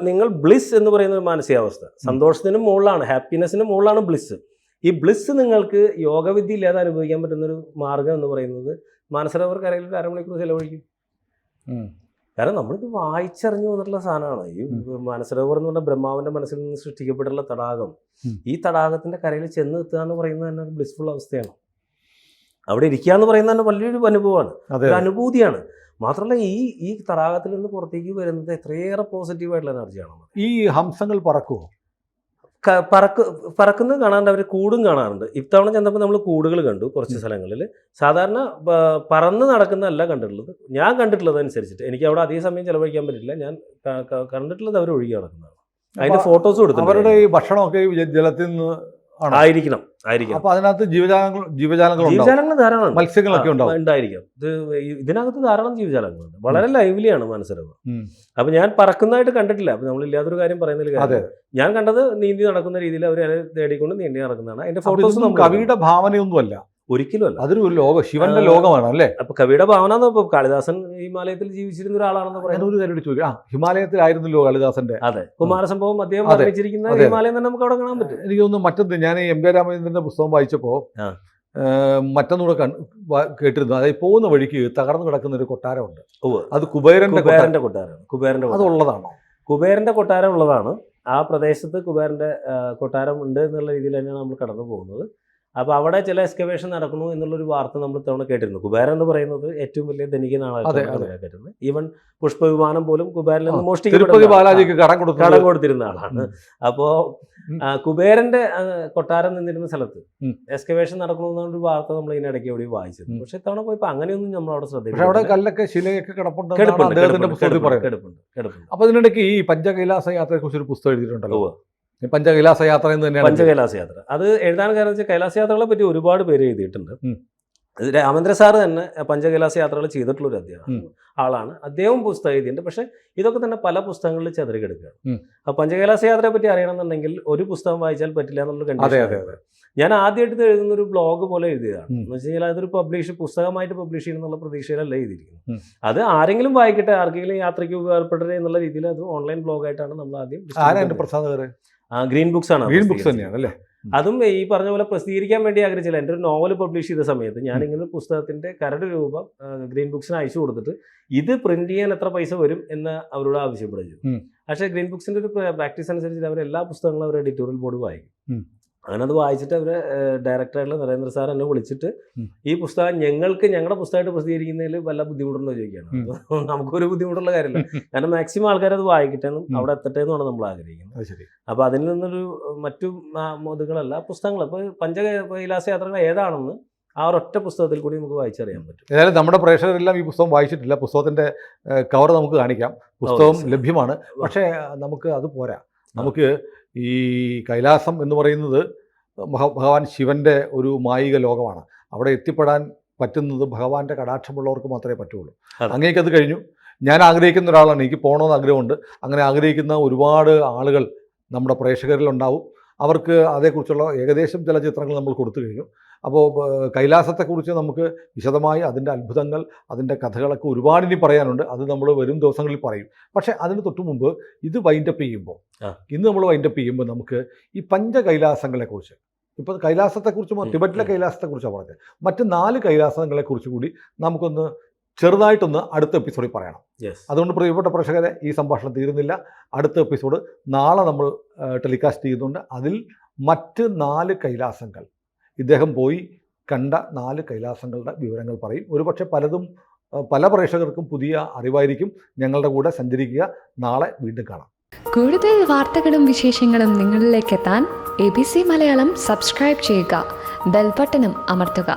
നിങ്ങൾ ബ്ലിസ് എന്ന് പറയുന്ന ഒരു മാനസികാവസ്ഥ, സന്തോഷത്തിന് മുകളിലാണ്, ഹാപ്പിനെസ്സിന് മുകളിലാണ് ബ്ലിസ്. ഈ ബ്ലിസ് നിങ്ങൾക്ക് യോഗവിദ്യ ഇല്ലാതെ അനുഭവിക്കാൻ പറ്റുന്നൊരു മാർഗം എന്ന് പറയുന്നത് മാനസരോവർ കരയിൽ ഒരു അരമണിക്കൂർ ചിലവഴിക്കും. കാരണം നമ്മളിത് വായിച്ചറിഞ്ഞു വന്നിട്ടുള്ള സാധനമാണ്. ഈ മാനസരോവർ എന്ന് പറഞ്ഞാൽ ബ്രഹ്മാവിന്റെ മനസ്സിൽ നിന്ന് സൃഷ്ടിക്കപ്പെട്ടുള്ള തടാകം. ഈ തടാകത്തിന്റെ കരയിൽ ചെന്ന് എത്തുക എന്ന് പറയുന്നത് തന്നെ ഒരു ബ്ലിസ്ഫുൾ അവസ്ഥയാണ്. അവിടെ ഇരിക്കുക എന്ന് പറയുന്നത് തന്നെ വലിയൊരു അനുഭവമാണ്, ഒരു അനുഭൂതിയാണ്. മാത്രമല്ല ഈ തടാകത്തിൽ നിന്ന് പുറത്തേക്ക് വരുന്നത് എത്രയേറെ പോസിറ്റീവായിട്ടുള്ള എനർജിയാണ്. ഈ ഹംസങ്ങൾ പറക്കുമോ? പറക്കുന്നത് കാണാറുണ്ട്, അവർ കൂടും കാണാറുണ്ട്. ഇത്തവണ ചെന്നപ്പോൾ നമ്മൾ കൂടുകൾ കണ്ടു കുറച്ച് സ്ഥലങ്ങളിൽ. സാധാരണ പറന്ന് നടക്കുന്നതല്ല കണ്ടിട്ടുള്ളത്. ഞാൻ കണ്ടിട്ടുള്ളത് അനുസരിച്ചിട്ട് എനിക്ക് അവിടെ അധിക സമയം ചിലവഴിക്കാൻ പറ്റില്ല. ഞാൻ കണ്ടിട്ടുള്ളത് അവർ ഒഴുകി നടക്കുന്നതാണ്. അതിന്റെ ഫോട്ടോസ് കൊടുത്തു. അവരുടെ ഈ ഭക്ഷണമൊക്കെ ജലത്തിൽ നിന്ന് ആയിരിക്കണം. അപ്പൊ അതിനകത്ത് ജീവജാലങ്ങൾ ധാരാളം, മത്സ്യങ്ങളൊക്കെ ഉണ്ടായിരിക്കാം. ഇതിനകത്ത് ധാരാളം ജീവജാലങ്ങളുണ്ട്. വളരെ ലൈവ്ലിയാണ് മനസ്സരവ്. അപ്പൊ ഞാൻ പറക്കുന്നതായിട്ട് കണ്ടിട്ടില്ല. അപ്പൊ നമ്മളില്ലാത്തൊരു കാര്യം പറയുന്നതിൽ ഞാൻ കണ്ടത് നീന്തി നടക്കുന്ന രീതിയിൽ അവർ തേടിക്കൊണ്ട് നീന്തി നടക്കുന്നതാണ്. അതിന്റെ ഫോട്ടോസ് കവിയുടെ ഭാവനയൊന്നുമല്ല, ഒരിക്കലും അല്ല. അതൊരു ലോകം, ശിവന്റെ ലോകമാണ് അല്ലേ? അപ്പൊ കവിയുടെ ഭാവന എന്ന് കാളിദാസൻ ഹിമാലയത്തിൽ ജീവിച്ചിരുന്ന ഒരാളാണെന്ന് പറയുന്നത്. ഒരു കാര്യം ചോദിക്കാം, ഹിമാലയത്തിലായിരുന്നല്ലോ കാളിദാസന്റെ. അതെ, കുമാരസംഭവം അദ്ദേഹം വർണ്ണിച്ചിരിക്കുന്ന ഹിമാലയം തന്നെ നമുക്ക് അവിടെ കാണാൻ പറ്റും. എനിക്ക് തോന്നുന്നു മറ്റൊന്ന്, ഞാൻ എം കെ രാമചന്ദ്രന്റെ പുസ്തകം വായിച്ചപ്പോ മറ്റൊന്നുകൂടെ കേട്ടിരുന്നു. അതായത് പോകുന്ന വഴിക്ക് തകർന്നു കിടക്കുന്ന ഒരു കൊട്ടാരമുണ്ട്. അത് കുബേരന്റെ കൊട്ടാരം. അതുള്ളതാണോ? കുബേരന്റെ കൊട്ടാരം ഉള്ളതാണ്. ആ പ്രദേശത്ത് കുബേരന്റെ കൊട്ടാരം ഉണ്ട് എന്നുള്ള രീതിയിൽ തന്നെയാണ് നമ്മൾ കടന്നു പോകുന്നത്. അപ്പോൾ അവിടെ ചില എക്സ്കവേഷൻ നടക്കുന്നു എന്നുള്ളൊരു വാർത്ത നമ്മൾ തവണ കേട്ടിരുന്നു. കുബേരൻ എന്ന് പറയുന്നത് ഏറ്റവും വലിയ ധനികനാണ് കേട്ടിരുന്നത്. ഈവൻ പുഷ്പവിമാനം പോലും കുബേരനിൽ നിന്ന് മോഷ്ടിക്കപ്പെടുന്ന കടം കൊടുത്തിരുന്ന ആളാണ്. അപ്പോൾ കുബേരന്റെ കൊട്ടാരം നിന്നിരുന്ന സ്ഥലത്ത് എക്സ്കവേഷൻ നടക്കണമെന്നൊരു വാർത്ത നമ്മൾ ഇതിനിടയ്ക്ക് എവിടെ വായിച്ചിരുന്നു. പക്ഷെ ഇത്തവണ പോയപ്പോൾ അങ്ങനെയൊന്നും നമ്മൾ അവിടെ ശ്രദ്ധിക്കുന്നുണ്ട്. അപ്പൊ ഇതിനിടയ്ക്ക് ഈ പഞ്ചകൈലാസ യാത്രയെ കുറിച്ചൊരു പുസ്തകം എഴുതിയിട്ടുണ്ടല്ലോ. പഞ്ചകൈലാസ യാത്ര എന്ന് തന്നെയാണ്. പഞ്ചകൈലാസ യാത്ര അത് എഴുതാൻ കാരണം വെച്ചാൽ കൈലാസ യാത്രകളെ പറ്റി ഒരുപാട് പേര് എഴുതിയിട്ടുണ്ട്. രാമേന്ദ്ര സാറ് തന്നെ പഞ്ചകൈലാസ യാത്രകൾ ചെയ്തിട്ടുള്ളൊരു ആളാണ്. അദ്ദേഹം പുസ്തകം എഴുതിയിട്ടുണ്ട്. പക്ഷെ ഇതൊക്കെ തന്നെ പല പുസ്തകങ്ങളിൽ ചെതറിക്കെടുക്കുകയാണ്. അപ്പോൾ പഞ്ചകൈലാസ യാത്രയെ പറ്റി അറിയണമെന്നുണ്ടെങ്കിൽ ഒരു പുസ്തകം വായിച്ചാൽ പറ്റില്ല എന്നുള്ള കണ്ടീഷൻ. ഞാൻ ആദ്യമായിട്ട് എഴുതുന്ന ഒരു ബ്ലോഗ് പോലെ എഴുതിയതാണ്. എന്ന് വെച്ച് കഴിഞ്ഞാൽ അതൊരു പുസ്തകമായിട്ട് പബ്ലിഷ് ചെയ്യുന്നുള്ള പ്രതീക്ഷയിലല്ല എഴുതിയിരിക്കുന്നത്. അത് ആരെങ്കിലും വായിക്കട്ടെ, ആർക്കെങ്കിലും യാത്രയ്ക്ക് ഉപകാരപ്പെടട്ടെ എന്നുള്ള രീതിയിൽ അത് ഓൺലൈൻ ബ്ലോഗായിട്ടാണ് നമ്മൾ ആദ്യം ഗ്രീൻ ബുക്സ് ആണ്. ഗ്രീൻ ബുക്സ് തന്നെയാണ് അല്ലേ? അതും ഈ പറഞ്ഞ പോലെ പ്രസിദ്ധീകരിക്കാൻ വേണ്ടി ആഗ്രഹിച്ചില്ല. എൻ്റെ ഒരു നോവൽ പബ്ലിഷ് ചെയ്ത സമയത്ത് ഞാനിങ്ങനെ പുസ്തകത്തിന്റെ കരട് രൂപം ഗ്രീൻ ബുക്സിന് അയച്ചു കൊടുത്തിട്ട് ഇത് പ്രിന്റ് ചെയ്യാൻ എത്ര പൈസ വരും എന്ന് അവരോട് ആവശ്യപ്പെടുകയും. പക്ഷേ ഗ്രീൻ ബുക്സിന്റെ ഒരു പ്രാക്ടീസ് അനുസരിച്ച് അവർ എല്ലാ പുസ്തകങ്ങളും അവർ എഡിറ്റോറിയൽ ബോർഡ് വായിക്കും. അങ്ങനെ അത് വായിച്ചിട്ട് അവർ ഡയറക്ടറായിട്ടുള്ള നരേന്ദ്ര സാർ എന്നെ വിളിച്ചിട്ട് ഈ പുസ്തകം ഞങ്ങളുടെ പുസ്തകമായിട്ട് പ്രസിദ്ധീകരിക്കുന്നതിൽ വല്ല ബുദ്ധിമുട്ടുണ്ടോ ചോദിക്കുകയാണ്. നമുക്കൊരു ബുദ്ധിമുട്ടുള്ള കാര്യമില്ല, കാരണം മാക്സിമം ആൾക്കാർ അത് വായിക്കട്ടെ എന്നും അവിടെ എത്തട്ടെ എന്നുമാണ് നമ്മൾ ആഗ്രഹിക്കുന്നത്. അപ്പോൾ അതിൽ നിന്നൊരു മറ്റു ഇതുകളല്ല പുസ്തകങ്ങൾ. അപ്പോൾ പഞ്ചകൈലാസ യാത്രകൾ ഏതാണെന്ന് ആ ഒരൊറ്റ പുസ്തകത്തിൽ കൂടി നമുക്ക് വായിച്ചറിയാൻ പറ്റും. ഏതായാലും നമ്മുടെ പ്രേക്ഷകരെല്ലാം ഈ പുസ്തകം വായിച്ചിട്ടില്ല. പുസ്തകത്തിന്റെ കവർ നമുക്ക് കാണിക്കാം. പുസ്തകം ലഭ്യമാണ്. പക്ഷേ നമുക്ക് അത് പോരാ. നമുക്ക് ഈ കൈലാസം എന്ന് പറയുന്നത് ഭഗവാൻ ശിവന്റെ ഒരു മായിക ലോകമാണ്. അവിടെ എത്തിപ്പെടാൻ പറ്റുന്നത് ഭഗവാന്റെ കടാക്ഷമുള്ളവർക്ക് മാത്രമേ പറ്റുള്ളൂ. അങ്ങേക്കത് കഴിഞ്ഞു. ഞാൻ ആഗ്രഹിക്കുന്ന ഒരാളാണ്, എനിക്ക് പോകണമെന്ന് ആഗ്രഹമുണ്ട്. അങ്ങനെ ആഗ്രഹിക്കുന്ന ഒരുപാട് ആളുകൾ നമ്മുടെ പ്രേക്ഷകരിലുണ്ടാവും. അവർക്ക് അതേക്കുറിച്ചുള്ള ഏകദേശം ചില ചിത്രങ്ങൾ നമ്മൾ കൊടുത്തു കഴിഞ്ഞു. അപ്പോൾ കൈലാസത്തെക്കുറിച്ച് നമുക്ക് വിശദമായി അതിൻ്റെ അത്ഭുതങ്ങൾ, അതിൻ്റെ കഥകളൊക്കെ ഒരുപാട് ഇനി പറയാനുണ്ട്. അത് നമ്മൾ വരും ദിവസങ്ങളിൽ പറയും. പക്ഷേ അതിന് തൊട്ടു മുമ്പ് ഇന്ന് നമ്മൾ വൈൻഡപ്പ് ചെയ്യുമ്പോൾ നമുക്ക് ഈ പഞ്ചകൈലാസങ്ങളെക്കുറിച്ച്, ഇപ്പോൾ കൈലാസത്തെക്കുറിച്ചും ടിബറ്റിലെ കൈലാസത്തെക്കുറിച്ചാണ് പറഞ്ഞത്, മറ്റ് 4 കൈലാസങ്ങളെക്കുറിച്ച് കൂടി നമുക്കൊന്ന് ചെറുതായിട്ടൊന്ന് അടുത്ത എപ്പിസോഡിൽ പറയണം. അതുകൊണ്ട് പ്രിയപ്പെട്ട പ്രേക്ഷകരെ, ഈ സംഭാഷണം തീരുന്നില്ല. അടുത്ത എപ്പിസോഡ് നാളെ നമ്മൾ ടെലികാസ്റ്റ് ചെയ്യുന്നുണ്ട്. അതിൽ മറ്റ് 4 കൈലാസങ്ങൾ, ഇദ്ദേഹം പോയി കണ്ട 4 കൈലാസങ്ങളുടെ വിവരങ്ങൾ പറയും. ഒരുപക്ഷെ പല പ്രേക്ഷകർക്കും പുതിയ അറിവായിരിക്കും. ഞങ്ങളുടെ കൂടെ സഞ്ചരിക്കുക. നാളെ വീണ്ടും കാണാം. കൂടുതൽ വാർത്തകളും വിശേഷങ്ങളും നിങ്ങളിലേക്ക് എത്താൻ ABC മലയാളം സബ്സ്ക്രൈബ് ചെയ്യുക, ബെൽ ബട്ടണും അമർത്തുക.